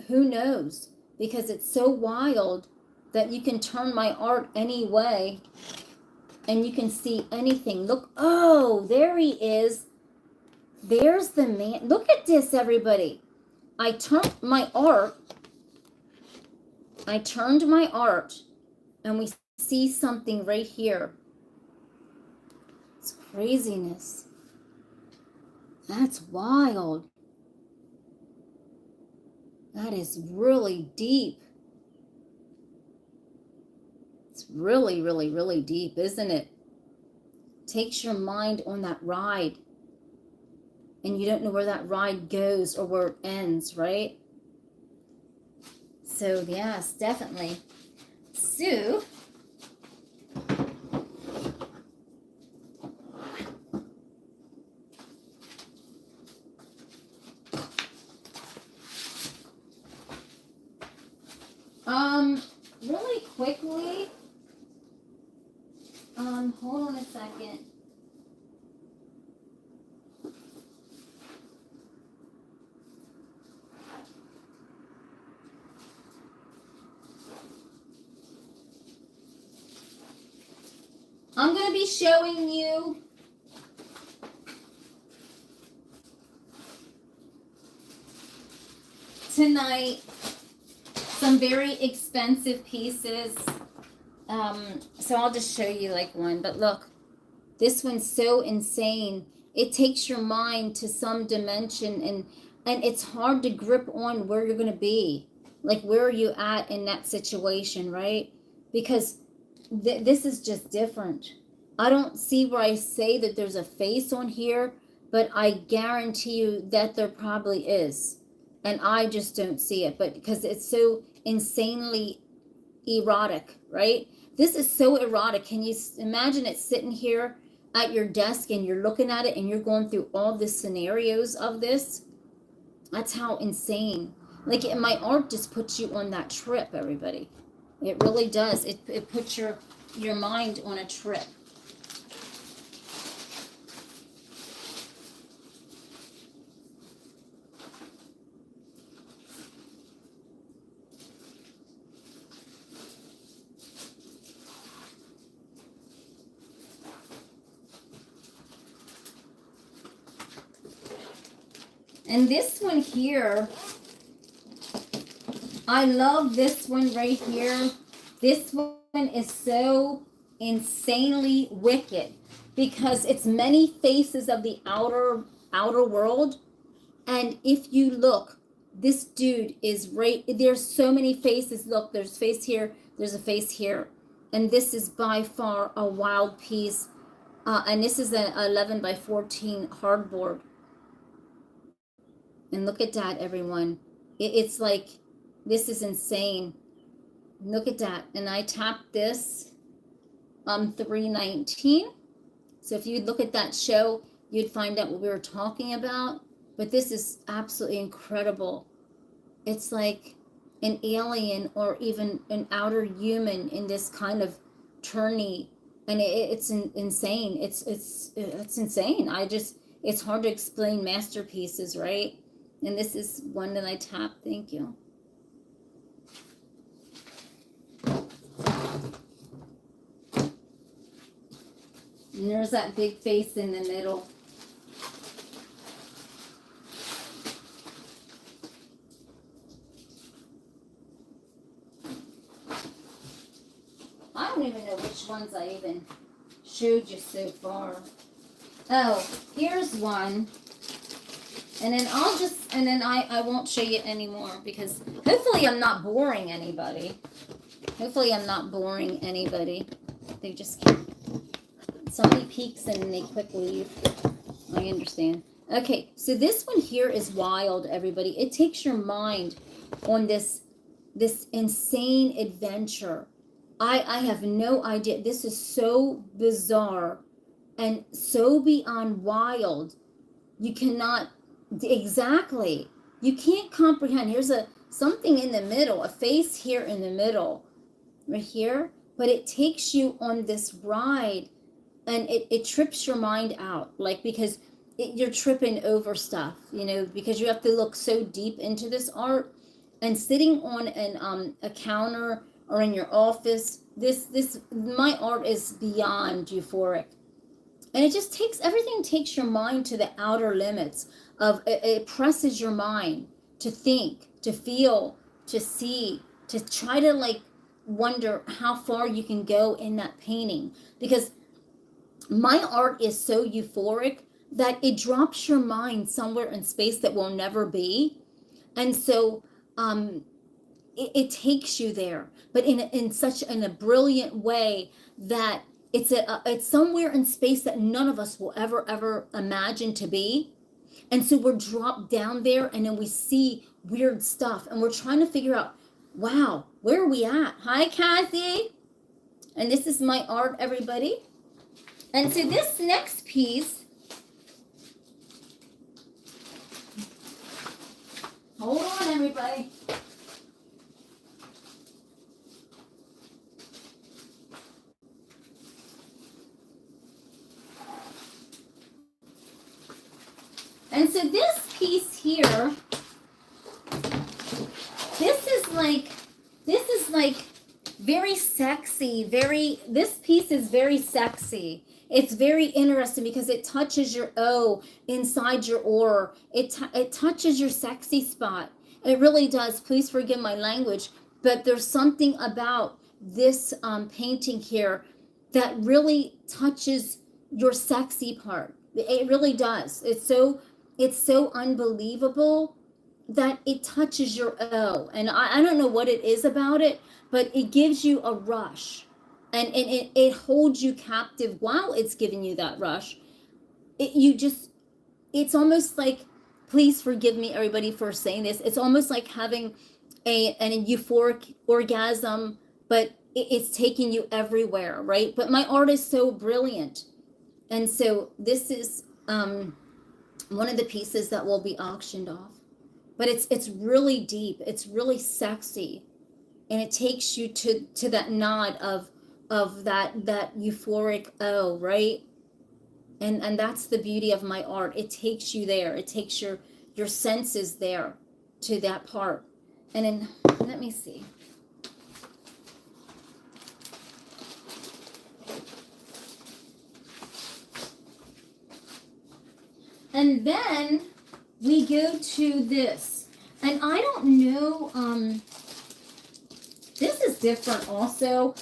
who knows? Because it's so wild that you can turn my art any way and you can see anything. Look, oh, there he is. There's the man. Look at this, everybody. I turned my art, and we see something right here. It's craziness. That's wild. That is really deep. It's really, really, really deep, isn't it? Takes your mind on that ride. And you don't know where that ride goes or where it ends, right? So, yes, definitely. So, really quickly, hold on a second. I'm going to be showing you tonight some very expensive pieces. So I'll just show you like one. But look, this one's so insane. It takes your mind to some dimension, and it's hard to grip on where you're going to be. Like, where are you at in that situation, right? Because this is just different. I don't see where I say that there's a face on here, but I guarantee you that there probably is. And I just don't see it, but because it's so insanely erotic, right? This is so erotic. Can you imagine it sitting here at your desk and you're looking at it and you're going through all the scenarios of this? That's how insane. Like, my art just puts you on that trip, everybody. It really does. It puts your mind on a trip. And this one here, I love this one right here. This one is so insanely wicked because it's many faces of the outer world. And if you look, this dude is right, there's so many faces. Look, there's a face here, there's a face here. And this is by far a wild piece. And this is an 11 by 14 hardboard. And look at that, everyone. It's like, this is insane. Look at that. And I tapped this 319. So if you'd look at that show, you'd find out what we were talking about. But this is absolutely incredible. It's like an alien or even an outer human in this kind of tourney, and it's insane. It's insane. It's hard to explain masterpieces, right? And this is one that I tapped. Thank you. And there's that big face in the middle. I don't even know which ones I even showed you so far. Oh, here's one. And then I won't show you anymore because hopefully I'm not boring anybody. Hopefully I'm not boring anybody. They just can't. Somebody peeks and they quick leave. I understand. Okay, so this one here is wild, everybody. It takes your mind on this insane adventure. I have no idea. This is so bizarre and so beyond wild. You cannot, exactly. You can't comprehend. Here's something in the middle, a face here in the middle, right here. But it takes you on this ride, and it trips your mind out, like, because you're tripping over stuff, you know, because you have to look so deep into this art. And sitting on a counter or in your office, my art is beyond euphoric. And everything takes your mind to the outer limits of, it presses your mind to think, to feel, to see, to try to like wonder how far you can go in that painting. Because my art is so euphoric that it drops your mind somewhere in space that will never be. And so it takes you there, but in a brilliant way that it's somewhere in space that none of us will ever imagine to be. And so we're dropped down there, and then we see weird stuff, and we're trying to figure out, wow, where are we at? Hi, Kathy. And this is my art, everybody. And so this next piece, hold on, everybody. And so this piece here, this is like very sexy, this piece is very sexy. It's very interesting because it touches your O inside your aura. It touches your sexy spot. It really does. Please forgive my language, but there's something about this painting here that really touches your sexy part. It really does. It's so unbelievable that it touches your O. And I don't know what it is about it, but it gives you a rush. And it holds you captive while it's giving you that rush. It's almost like, please forgive me, everybody, for saying this. It's almost like having an euphoric orgasm, but it's taking you everywhere, right? But my art is so brilliant. And so this is one of the pieces that will be auctioned off. But it's really deep. It's really sexy. And it takes you to that nod of that euphoric O, right? And that's the beauty of my art. It takes you there. It takes your senses there to that part. And then, let me see. And then we go to this. And I don't know, this is different also.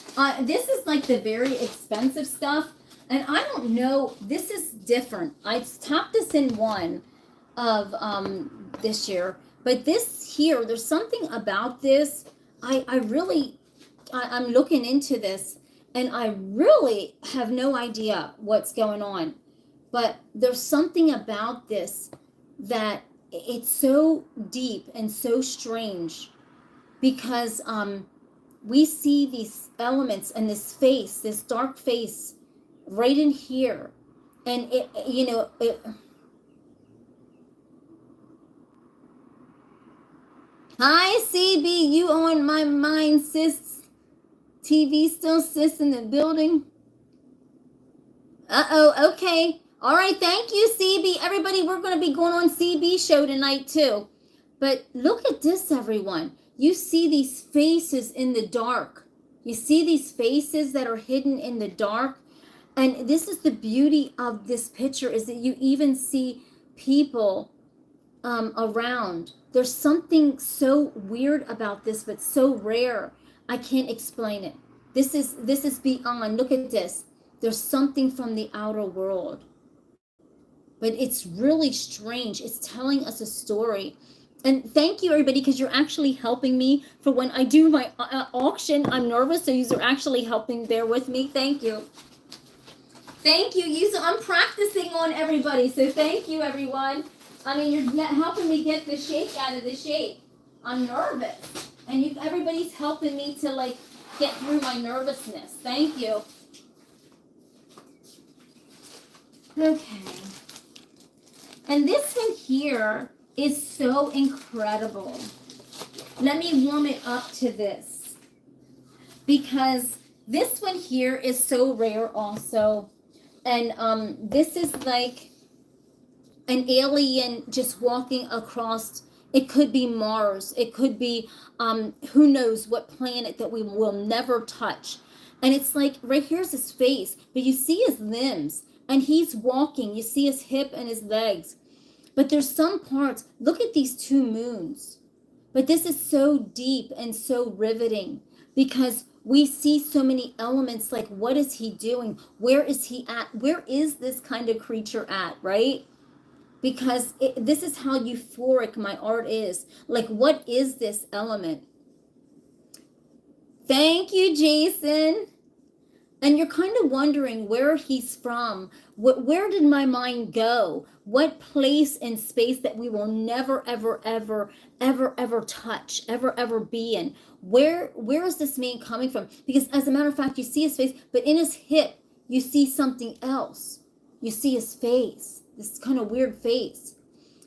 This is like the very expensive stuff. And I don't know, this is different. I tapped this in one of this year. But this here, there's something about this. I'm looking into this, and I really have no idea what's going on. But there's something about this that it's so deep and so strange, because we see these elements and this face, this dark face right in here. And it, you know, hi CB, you on my mind, sis. TV still sis in the building. Uh-oh, okay. All right, thank you, CB. Everybody, we're going to be going on CB show tonight, too. But look at this, everyone. You see these faces in the dark. You see these faces that are hidden in the dark. And this is the beauty of this picture, is that you even see people around. There's something so weird about this, but so rare. I can't explain it. This is beyond. Look at this. There's something from the outer world. But it's really strange. It's telling us a story. And thank you, everybody, because you're actually helping me for when I do my auction. I'm nervous, so you're actually helping. Bear with me. Thank you. Thank you. I'm practicing on everybody, so thank you, everyone. I mean, you're helping me get the shake out of the shape. I'm nervous. And everybody's helping me to, like, get through my nervousness. Thank you. Okay. And this one here is so incredible. Let me warm it up to this, because this one here is so rare also. And this is like an alien just walking across. It could be Mars. It could be who knows what planet that we will never touch. And it's like, right here's his face, but you see his limbs, and he's walking. You see his hip and his legs. But there's some parts. Look at these two moons. But this is so deep and so riveting, because we see so many elements. Like, what is he doing? Where is he at? Where is this kind of creature at, right? Because this is how euphoric my art is. Like, what is this element? Thank you, Jason. And you're kind of wondering where he's from. Where did my mind go? What place in space that we will never, ever, ever, ever, ever touch, ever be in? Where is this man coming from? Because as a matter of fact, you see his face, but in his hip, you see something else. You see his face, this kind of weird face.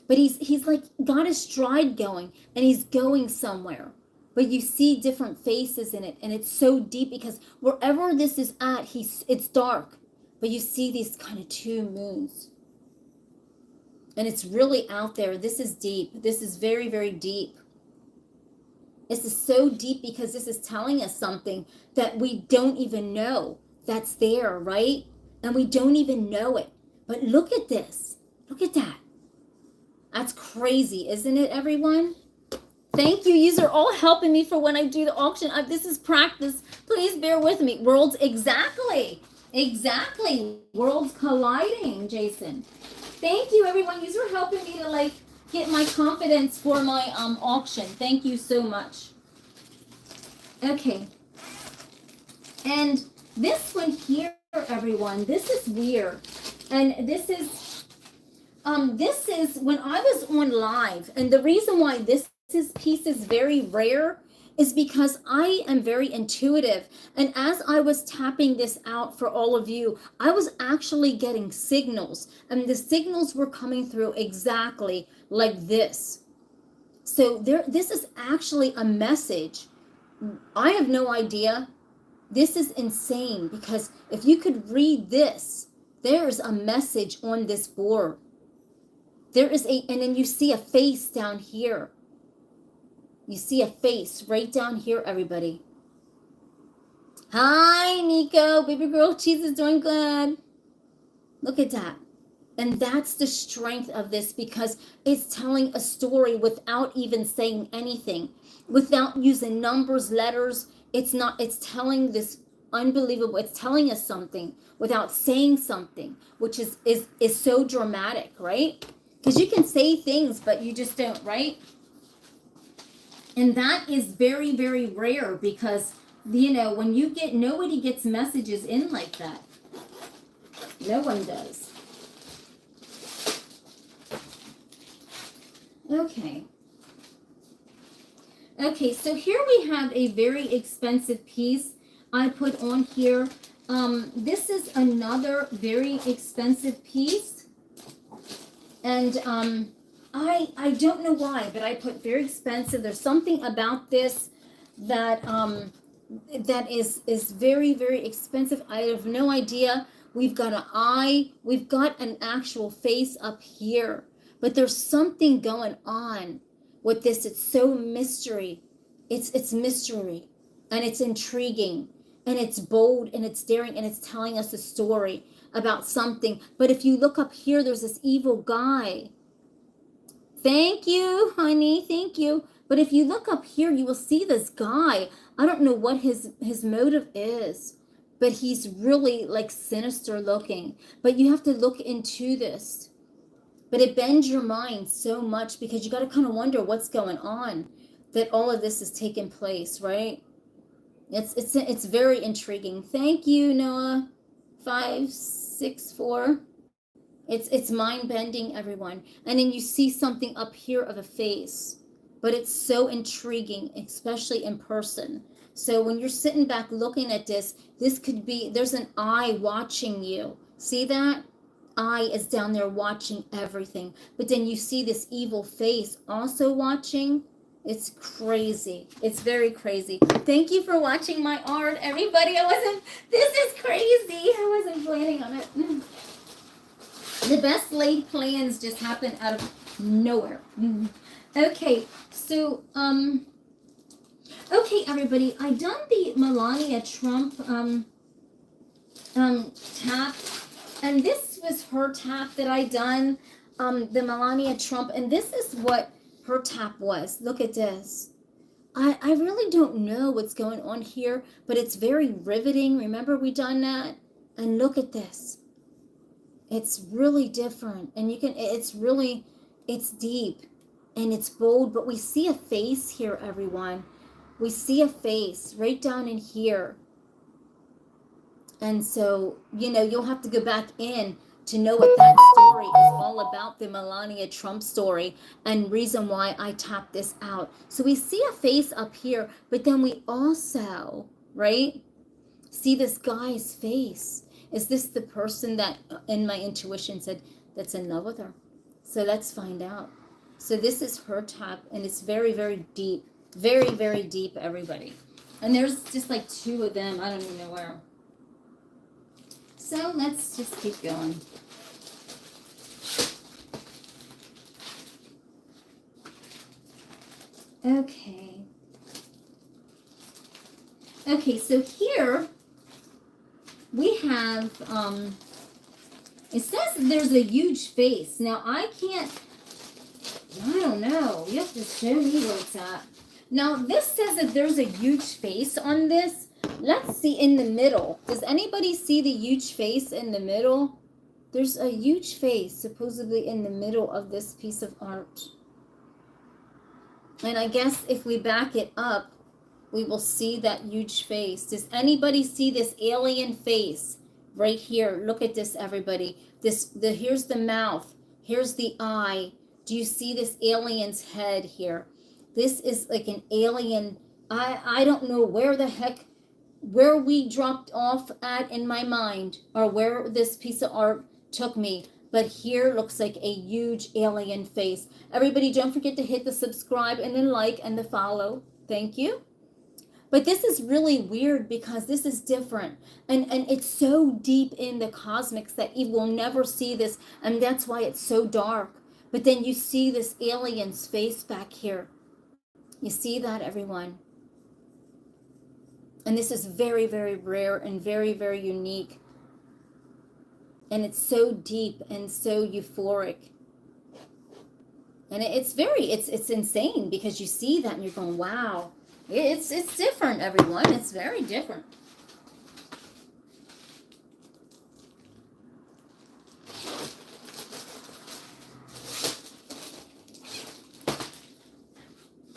But he's like got his stride going, and he's going somewhere. But you see different faces in it, and it's so deep, because wherever this is at, it's dark, but you see these kind of two moons. And it's really out there. This is deep. This is very, very deep. This is so deep because this is telling us something that we don't even know that's there, right? And we don't even know it. But look at this. Look at that. That's crazy, isn't it, everyone? Thank you. You are all helping me for when I do the auction. This is practice. Please bear with me. Worlds, exactly. Worlds colliding, Jason. Thank you, everyone. You are helping me to, like, get my confidence for my auction. Thank you so much. Okay. And this one here, everyone, this is weird. And this is when I was on live, and the reason why this piece is very rare is because I am very intuitive. And as I was tapping this out for all of you, I was actually getting signals, and the signals were coming through exactly like this. So this is actually a message. I have no idea. This is insane, because if you could read this, there's a message on this board. There is and then you see a face down here. You see a face right down here, everybody. Hi, Nico. Baby girl, cheese is doing good. Look at that. And that's the strength of this, because it's telling a story without even saying anything, without using numbers, letters. It's telling this unbelievable. It's telling us something without saying something, which is so dramatic, right? Because you can say things, but you just don't, right? And that is very, very rare, because, you know, when you nobody gets messages in like that. No one does. Okay. Okay, so here we have a very expensive piece I put on here. This is another very expensive piece. And I don't know why, but I put very expensive. There's something about this that that is very, very expensive. I have no idea. We've got an eye, we've got an actual face up here, but there's something going on with this. It's so mystery. It's mystery, and it's intriguing, and it's bold, and it's daring, and it's telling us a story about something. But if you look up here, there's this evil guy. Thank you, honey. Thank you. But if you look up here, you will see this guy. I don't know what his motive is, but he's really like sinister looking. But you have to look into this. But it bends your mind so much because you got to kind of wonder what's going on, that all of this is taking place, right? It's very intriguing. Thank you, Noah. 564. It's mind bending, everyone. And then you see something up here of a face, but it's so intriguing, especially in person. So when you're sitting back looking at this could be, there's an eye watching you. See that? Eye is down there watching everything. But then you see this evil face also watching. It's crazy. It's very crazy. Thank you for watching my art, everybody. This is crazy. I wasn't planning on it. The best laid plans just happen out of nowhere. Okay, so, okay, everybody, I done the Melania Trump, tap, and this was her tap that I done, the Melania Trump, and this is what her tap was. Look at this. I really don't know what's going on here, but it's very riveting. Remember we done that? And look at this. It's really different, and it's deep, and it's bold, but we see a face here, everyone. We see a face right down in here. And so, you'll have to go back in to know what that story is all about, the Melania Trump story, and reason why I tapped this out. So we see a face up here, but then we also, right, see this guy's face. Is this the person that in my intuition said that's in love with her? So let's find out. So this is her tap, and it's very, very deep. Very, very deep, everybody. And there's just like two of them. I don't even know where. So let's just keep going. Okay. Okay, so here we have, it says there's a huge face. Now, I don't know. You have to show me where it's at. Now, this says that there's a huge face on this. Let's see in the middle. Does anybody see the huge face in the middle? There's a huge face supposedly in the middle of this piece of art. And I guess if we back it up, we will see that huge face. Does anybody see this alien face right here? Look at this, everybody. Here's the mouth. Here's the eye. Do you see this alien's head here? This is like an alien. I don't know where we dropped off at in my mind, or where this piece of art took me. But here looks like a huge alien face. Everybody, don't forget to hit the subscribe and then like and the follow. Thank you. But this is really weird because this is different. And it's so deep in the cosmics that you will never see this. And that's why it's so dark. But then you see this alien's face back here. You see that, everyone? And this is very, very rare and very, very unique. And it's so deep and so euphoric. And it's insane because you see that and you're going, wow. It's different, everyone. It's very different.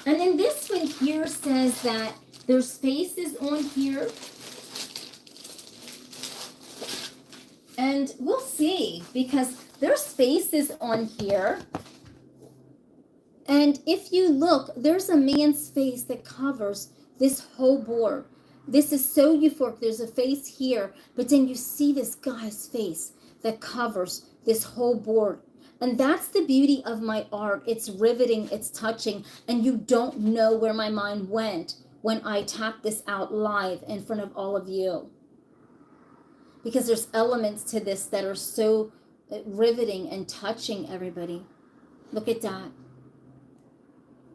And then this one here says that there's faces on here. And we'll see, because there's faces on here. And if you look, there's a man's face that covers this whole board. This is so euphoric. There's a face here, but then you see this guy's face that covers this whole board. And that's the beauty of my art. It's riveting, it's touching, and you don't know where my mind went when I tapped this out live in front of all of you. Because there's elements to this that are so riveting and touching, everybody. Look at that.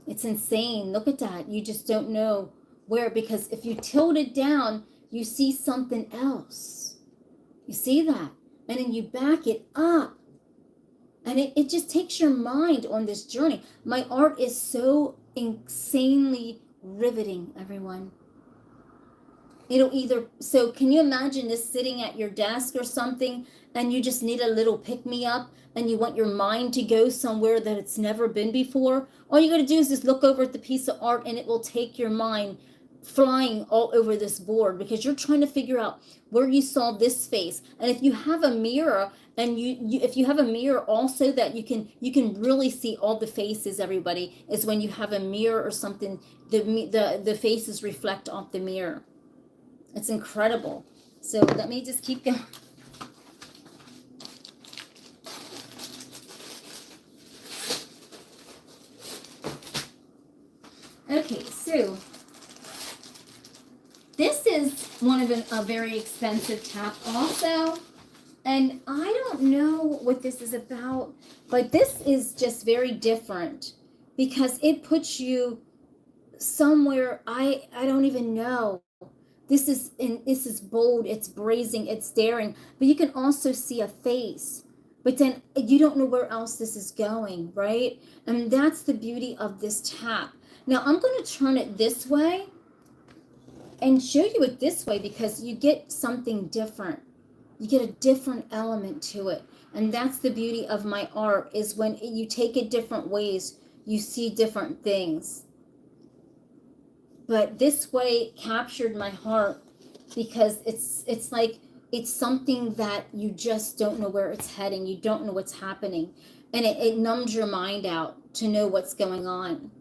It's insane. Look at that. You just don't know where, because if you tilt it down, you see something else. You see that? And then you back it up. And it just takes your mind on this journey. My art is so insanely riveting, everyone. It'll either, so can you imagine this sitting at your desk or something, and you just need a little pick-me-up, and you want your mind to go somewhere that it's never been before? All you got to do is just look over at the piece of art, and it will take your mind flying all over this board, because you're trying to figure out where you saw this face. And if you have a mirror, and if you have a mirror also that you can really see all the faces, everybody, is when you have a mirror or something, the faces reflect off the mirror. It's incredible. So let me just keep going. Okay, so this is one of a very expensive tap also. And I don't know what this is about, but this is just very different because it puts you somewhere I don't even know. This is bold, it's brazen, it's daring, but you can also see a face. But then you don't know where else this is going, right? And that's the beauty of this tap. Now I'm going to turn it this way and show you it this way, because you get something different. You get a different element to it. And that's the beauty of my art, is when you take it different ways, you see different things. But this way captured my heart, because it's like it's something that you just don't know where it's heading. You don't know what's happening. And it numbs your mind out to know what's going on.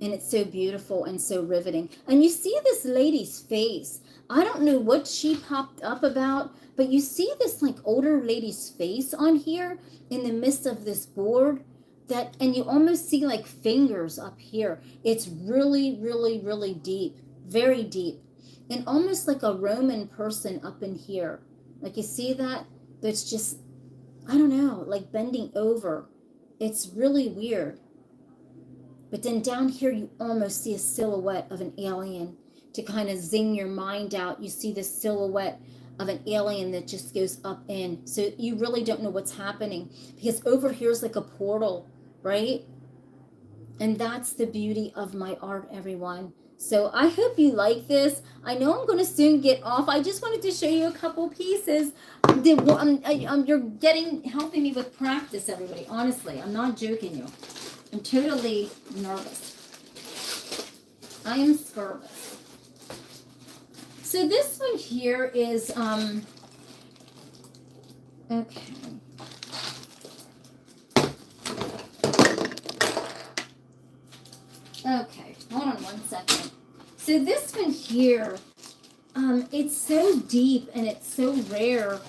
And it's so beautiful and so riveting. And you see this lady's face. I don't know what she popped up about, but you see this like older lady's face on here in the midst of this board. That, and you almost see like fingers up here. It's really, really, really deep, very deep, and almost like a Roman person up in here. Like you see that? That's just, I don't know, like bending over. It's really weird. But then down here, you almost see a silhouette of an alien to kind of zing your mind out. You see this silhouette of an alien that just goes up in. So you really don't know what's happening, because over here is like a portal, right? And that's the beauty of my art, everyone. So I hope you like this. I know I'm going to soon get off. I just wanted to show you a couple pieces. You're helping me with practice, everybody. Honestly, I'm not joking you. I'm totally nervous. I am nervous. So this one here is, okay. Okay, hold on one second. So this one here, it's so deep and it's so rare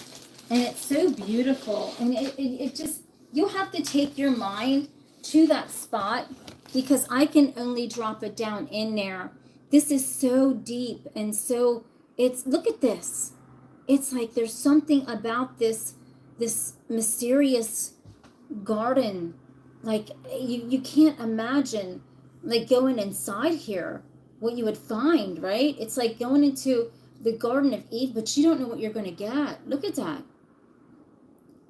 and it's so beautiful. And it just, you'll have to take your mind to that spot, because I can only drop it down in there. This is so deep and so, it's, look at this. It's like there's something about this mysterious garden. Like you can't imagine like going inside here, what you would find, right? It's like going into the Garden of Eve, but you don't know what you're going to get. Look at that.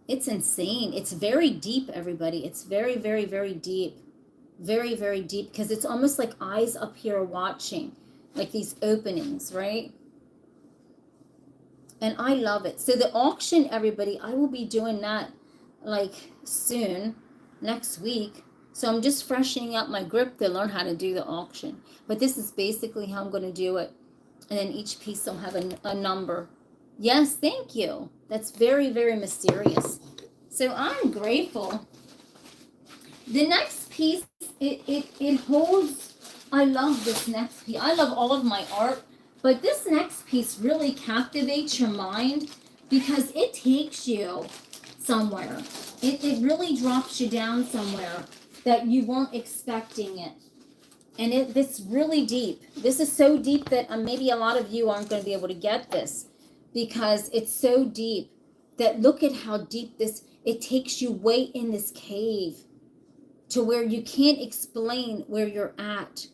It's insane. It's very deep, everybody. It's very, very, very deep. Very, very deep, because it's almost like eyes up here watching, like these openings, right? And I love it. So the auction, everybody, I will be doing that like soon, next week. So I'm just freshening up my grip to learn how to do the auction. But this is basically how I'm going to do it. And then each piece will have a number. Yes, thank you. That's very, very mysterious. So I'm grateful. The next piece, it holds, I love this next piece. I love all of my art, but this next piece really captivates your mind because it takes you somewhere. It really drops you down somewhere that you weren't expecting it. And it's really deep. This is so deep that maybe a lot of you aren't going to be able to get this because it's so deep that look at how deep this, it takes you way in this cave to where you can't explain where you're at.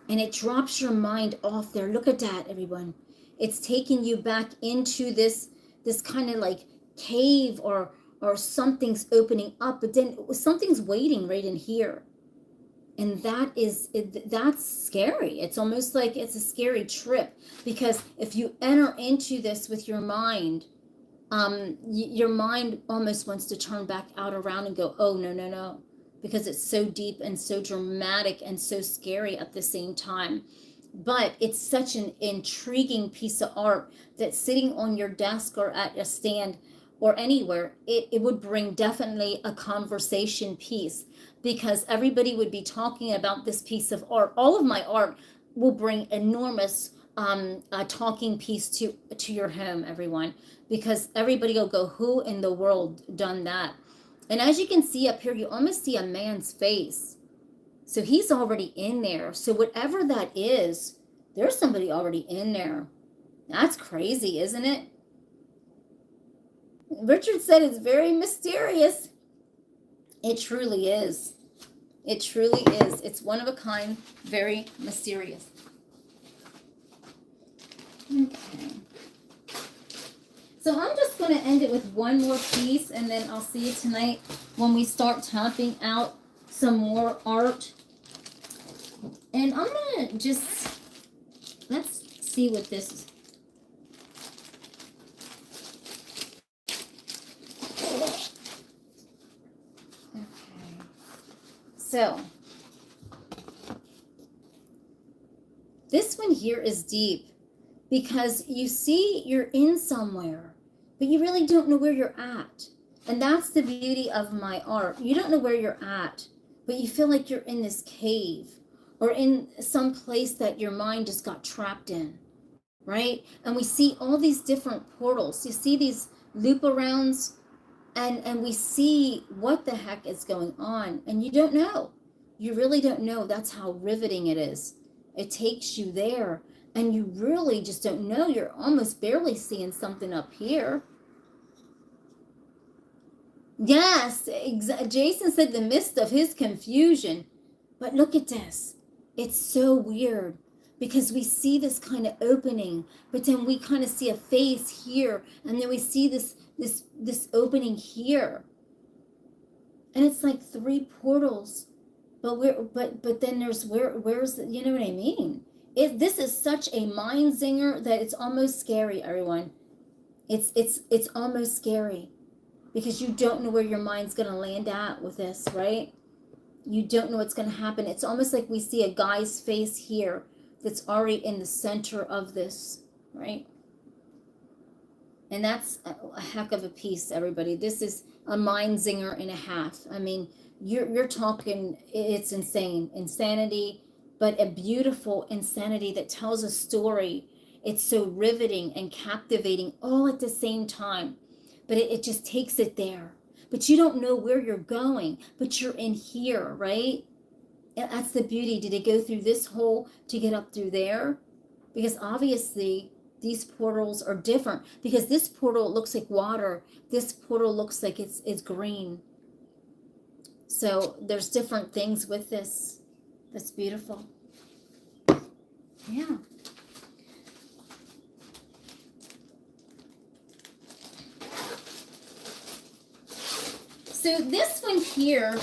And it drops your mind off there. Look at that, everyone. It's taking you back into this kind of like cave or something's opening up, but then something's waiting right in here. And that's scary. It's almost like it's a scary trip because if you enter into this with your mind, your mind almost wants to turn back out around and go, oh, no, because it's so deep and so dramatic and so scary at the same time. But it's such an intriguing piece of art that sitting on your desk or at a stand or anywhere, it would bring definitely a conversation piece because everybody would be talking about this piece of art. All of my art will bring enormous talking piece to your home, everyone, because everybody will go, who in the world done that? And as you can see up here, you almost see a man's face. So he's already in there. So whatever that is, there's somebody already in there. That's crazy, isn't it? Richard said it's very mysterious. It truly is. It truly is. It's one of a kind, very mysterious. Okay. So I'm just going to end it with one more piece, and then I'll see you tonight when we start tapping out some more art. And I'm going to just, let's see what this is. Okay. So, this one here is deep because you see you're in somewhere, but you really don't know where you're at. And that's the beauty of my art. You don't know where you're at, but you feel like you're in this cave or in some place that your mind just got trapped in, right? And we see all these different portals. You see these loop arounds, and we see what the heck is going on, and you don't know. You really don't know. That's how riveting it is. It takes you there, and you really just don't know. You're almost barely seeing something up here. Yes, Jason said the midst of his confusion. But look at this. It's so weird because we see this kind of opening, but then we kind of see a face here, and then we see this opening here. And it's like 3 portals. But then there's where's the, you know what I mean? This is such a mind zinger that it's almost scary, everyone. It's almost scary because you don't know where your mind's going to land at with this, right? You don't know what's going to happen. It's almost like we see a guy's face here that's already in the center of this, right? And that's a heck of a piece, everybody. This is a mind zinger and a half. I mean, you're talking, it's insane. Insanity, but a beautiful insanity that tells a story. It's so riveting and captivating all at the same time. But it just takes it there. But you don't know where you're going, but you're in here, right? And that's the beauty. Did it go through this hole to get up through there? Because obviously these portals are different, because this portal looks like water. This portal looks like it's green. So there's different things with this. That's beautiful. Yeah. So this one here,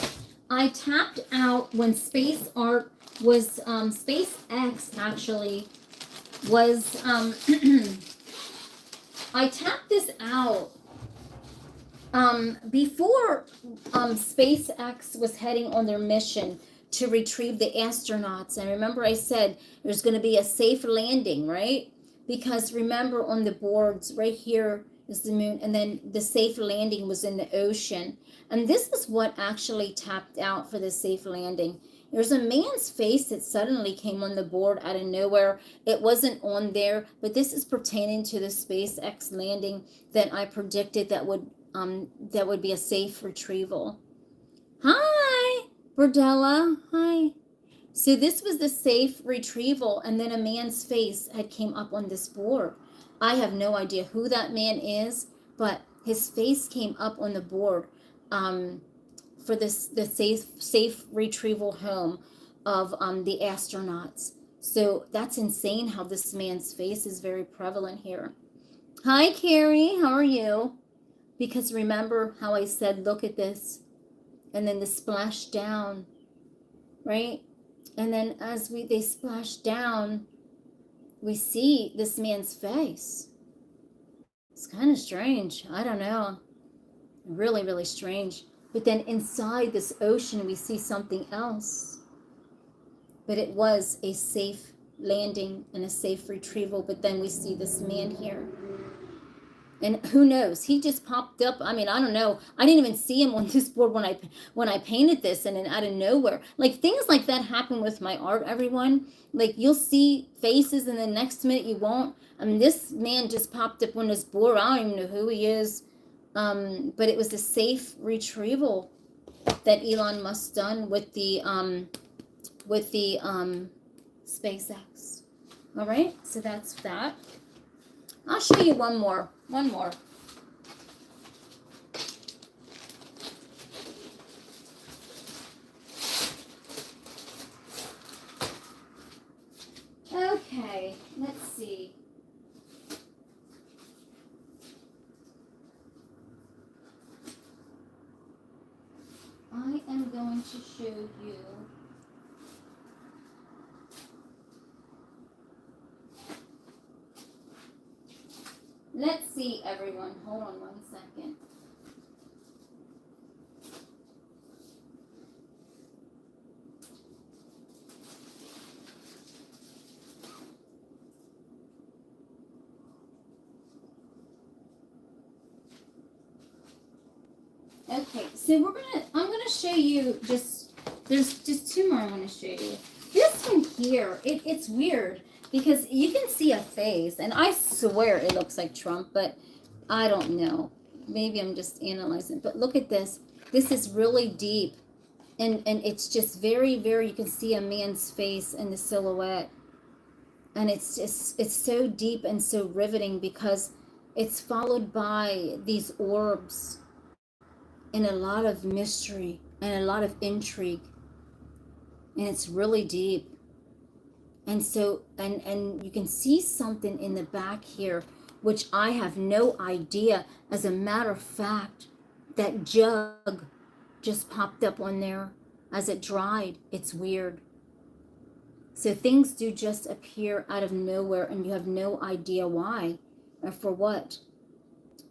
I tapped out when Space Art was, SpaceX actually was, I tapped this out before SpaceX was heading on their mission to retrieve the astronauts. And remember I said there's going to be a safe landing, right? Because remember on the boards right here, This is the moon. And then the safe landing was in the ocean. And this is what actually tapped out for the safe landing. There's a man's face that suddenly came on the board out of nowhere. It wasn't on there, but this is pertaining to the SpaceX landing that I predicted that would be a safe retrieval. Hi, Bordella. Hi. So this was the safe retrieval, and then a man's face had came up on this board. I have no idea who that man is, but his face came up on the board for the safe retrieval home of the astronauts. So that's insane how this man's face is very prevalent here. Hi, Carrie. How are you? Because remember how I said, look at this, and then the splash down, right? And then as they splash down, we see this man's face. It's kind of strange. I don't know. Really, really strange. But then inside this ocean, we see something else. But it was a safe landing and a safe retrieval. But then we see this man here. And who knows? He just popped up. I mean, I don't know. I didn't even see him on this board when I painted this, and then out of nowhere, like things like that happen with my art. Everyone, like you'll see faces, and the next minute you won't. I mean, this man just popped up on this board. I don't even know who he is, but it was a safe retrieval that Elon Musk done with the SpaceX. All right, so that's that. I'll show you one more. Okay, let's see. I am going to show you let's see, everyone. Hold on 1 second. Okay, so I'm gonna show you there's just two more I want to show you. This one here, it's weird because you can see a face, and I swear it looks like Trump, but I don't know. Maybe I'm just analyzing. But look at this. This is really deep, and it's just very, very, you can see a man's face in the silhouette. And it's so deep and so riveting because it's followed by these orbs and a lot of mystery and a lot of intrigue. And it's really deep. And so, and you can see something in the back here, which I have no idea. As a matter of fact, that jug just popped up on there as it dried. It's weird. So things do just appear out of nowhere, and you have no idea why or for what.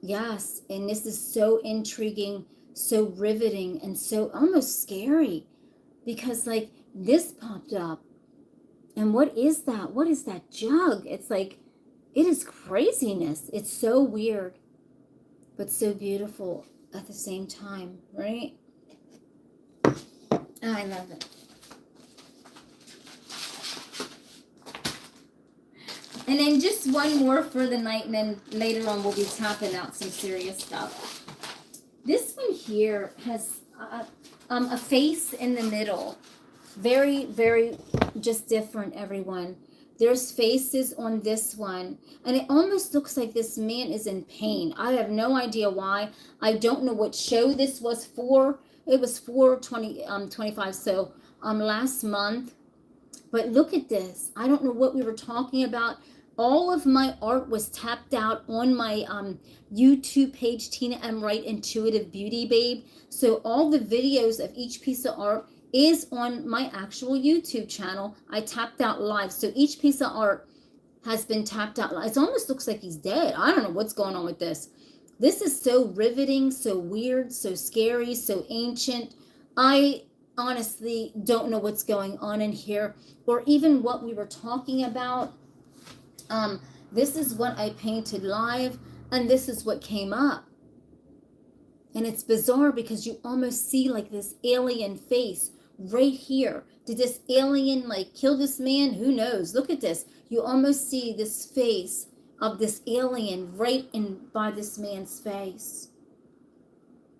Yes, and this is so intriguing, so riveting, and so almost scary, because like this popped up. And what is that? What is that jug? It's like, it is craziness. It's so weird, but so beautiful at the same time, right? I love it. And then just one more for the night, and then later on we'll be tapping out some serious stuff. This one here has a face in the middle. Very, very just different, everyone. There's faces on this one, and it almost looks like this man is in pain. I have no idea why. I don't know what show this was for. It was for 25, so last month. But look at this. I don't know what we were talking about. All of my art was tapped out on my YouTube page, Tina M Wright Intuitive Beauty Babe. So all the videos of each piece of art is on my actual YouTube channel. I tapped out live. So each piece of art has been tapped out live. It almost looks like he's dead. I don't know what's going on with this. This is so riveting, so weird, so scary, so ancient. I honestly don't know what's going on in here, or even what we were talking about. This is what I painted live. And this is what came up. And it's bizarre because you almost see like this alien face right here. Did this alien like kill this man? Who knows? Look at this. You almost see this face of this alien right in by this man's face.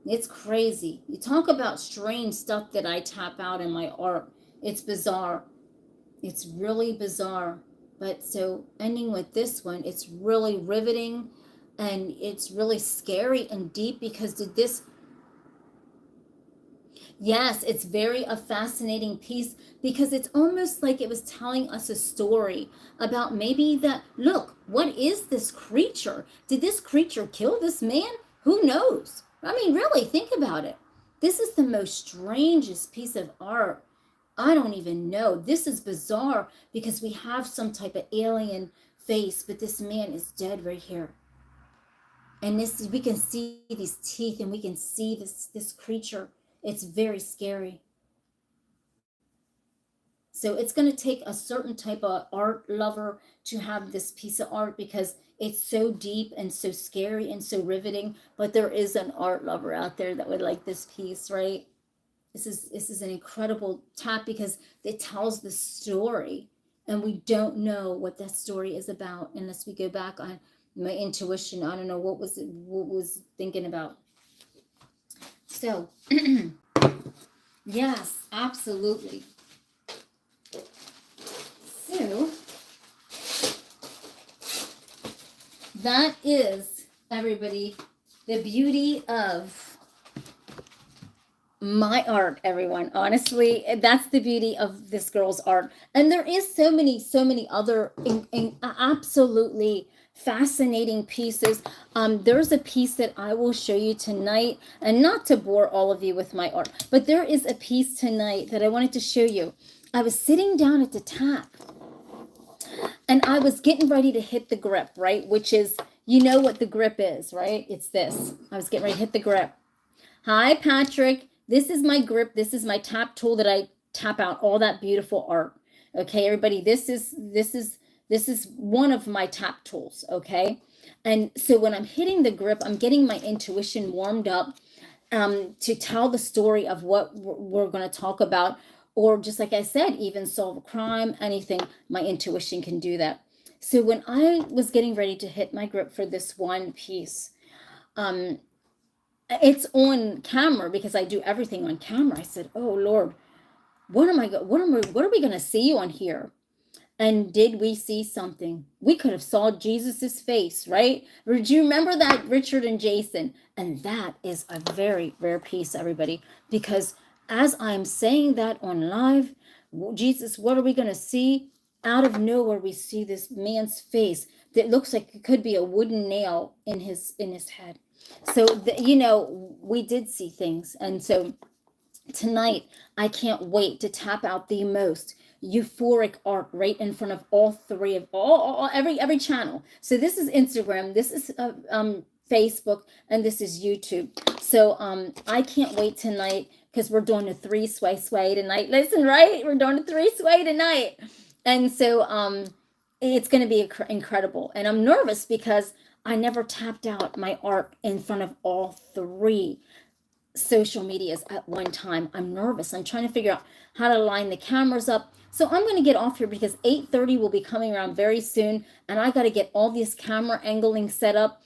It's crazy. You talk about strange stuff that I tap out in my art. It's bizarre. It's really bizarre. But so ending with this one, it's really riveting and it's really scary and deep because did this. Yes, it's very a fascinating piece because it's almost like it was telling us a story about maybe that, look, what is this creature? Did this creature kill this man? Who knows? I mean, really, think about it. This is the most strangest piece of art. I don't even know. This is bizarre because we have some type of alien face, but this man is dead right here. And this, we can see these teeth and we can see this creature. It's very scary. So it's going to take a certain type of art lover to have this piece of art because it's so deep and so scary and so riveting. But there is an art lover out there that would like this piece, right? This is an incredible tap because it tells the story, and we don't know what that story is about unless we go back on my intuition. I don't know what was thinking about. So, yes, absolutely. So, that is, everybody, the beauty of my art, everyone. Honestly, that's the beauty of this girl's art. And there is so many other absolutely fascinating pieces. There's a piece that I will show you tonight, and not to bore all of you with my art, but there is a piece tonight that I wanted to show you. I was sitting down at the tap and I was getting ready to hit the grip, right? Which is, you know what the grip is, right? It's this. I was getting ready to hit the grip. Hi, Patrick. This is my grip. This is my tap tool that I tap out all that beautiful art. Okay, everybody, this is one of my tap tools, okay? And so when I'm hitting the grip, I'm getting my intuition warmed up to tell the story of what we're going to talk about, or just like I said, even solve a crime, anything, my intuition can do that. So when I was getting ready to hit my grip for this one piece, it's on camera because I do everything on camera. I said, "Oh Lord, what are we going to see on here?" And did we see something? We could have saw Jesus's face, right? Or do you remember that, Richard and Jason? And that is a very rare piece, everybody, because as I'm saying that on live, Jesus, what are we going to see? Out of nowhere, we see this man's face that looks like it could be a wooden nail in his head. So, we did see things. And so tonight, I can't wait to tap out the most euphoric art right in front of all three of every channel. So this is Instagram, this is Facebook, and this is YouTube. So I can't wait tonight because we're doing a three sway tonight. Listen, right? We're doing a three sway tonight. And so it's going to be incredible. And I'm nervous because I never tapped out my art in front of all three social medias at one time. I'm nervous. I'm trying to figure out how to line the cameras up. So I'm going to get off here because 8:30 will be coming around very soon, and I got to get all this camera angling set up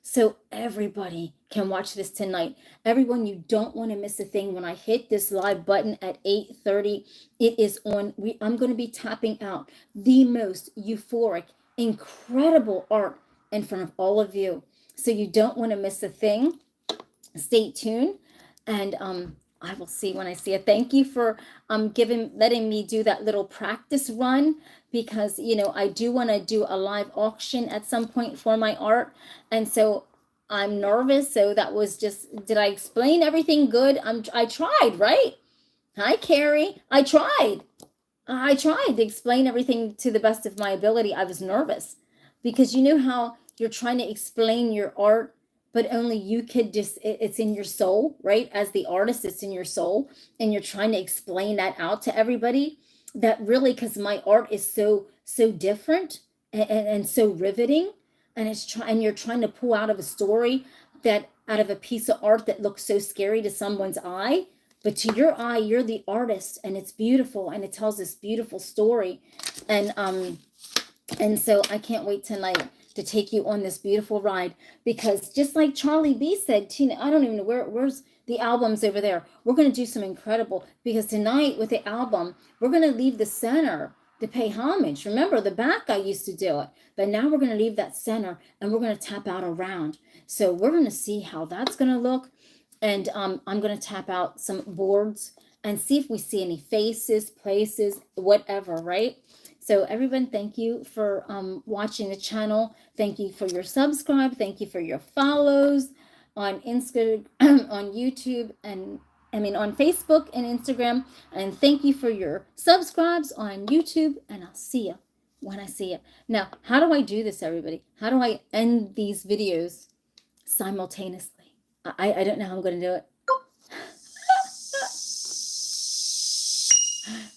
so everybody can watch this tonight. Everyone, you don't want to miss a thing. When I hit this live button at 8:30, it is on. I'm going to be tapping out the most euphoric, incredible art in front of all of you. So you don't want to miss a thing. Stay tuned, and I will see when I see it. Thank you for letting me do that little practice run, because I do want to do a live auction at some point for my art, and so I'm nervous. So that was just, did I explain everything good? I tried, right? Hi, Carrie. I tried to explain everything to the best of my ability. I was nervous because you know how you're trying to explain your art, but only you could just, it's in your soul, right? As the artist, it's in your soul, and you're trying to explain that out to everybody. That really, because my art is so different and so riveting, and and you're trying to pull out of a story, that out of a piece of art that looks so scary to someone's eye, but to your eye, you're the artist, and it's beautiful, and it tells this beautiful story. And so I can't wait tonight to take you on this beautiful ride, because just like Charlie B said, Tina, I don't even know where's the albums over there. We're going to do some incredible, because tonight with the album, we're going to leave the center to pay homage. Remember, the back I used to do it, but now we're going to leave that center, and we're going to tap out around. So we're going to see how that's going to look. And I'm going to tap out some boards and see if we see any faces, places, whatever, right? So everyone, thank you for watching the channel. Thank you for your subscribe. Thank you for your follows on Instagram, on YouTube, and on Facebook and Instagram. And thank you for your subscribes on YouTube. And I'll see you when I see you. Now, how do I do this, everybody? How do I end these videos simultaneously? I don't know how I'm going to do it.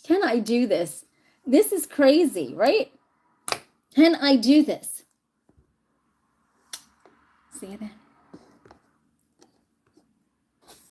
Can I do this? This is crazy, right? Can I do this? See you then.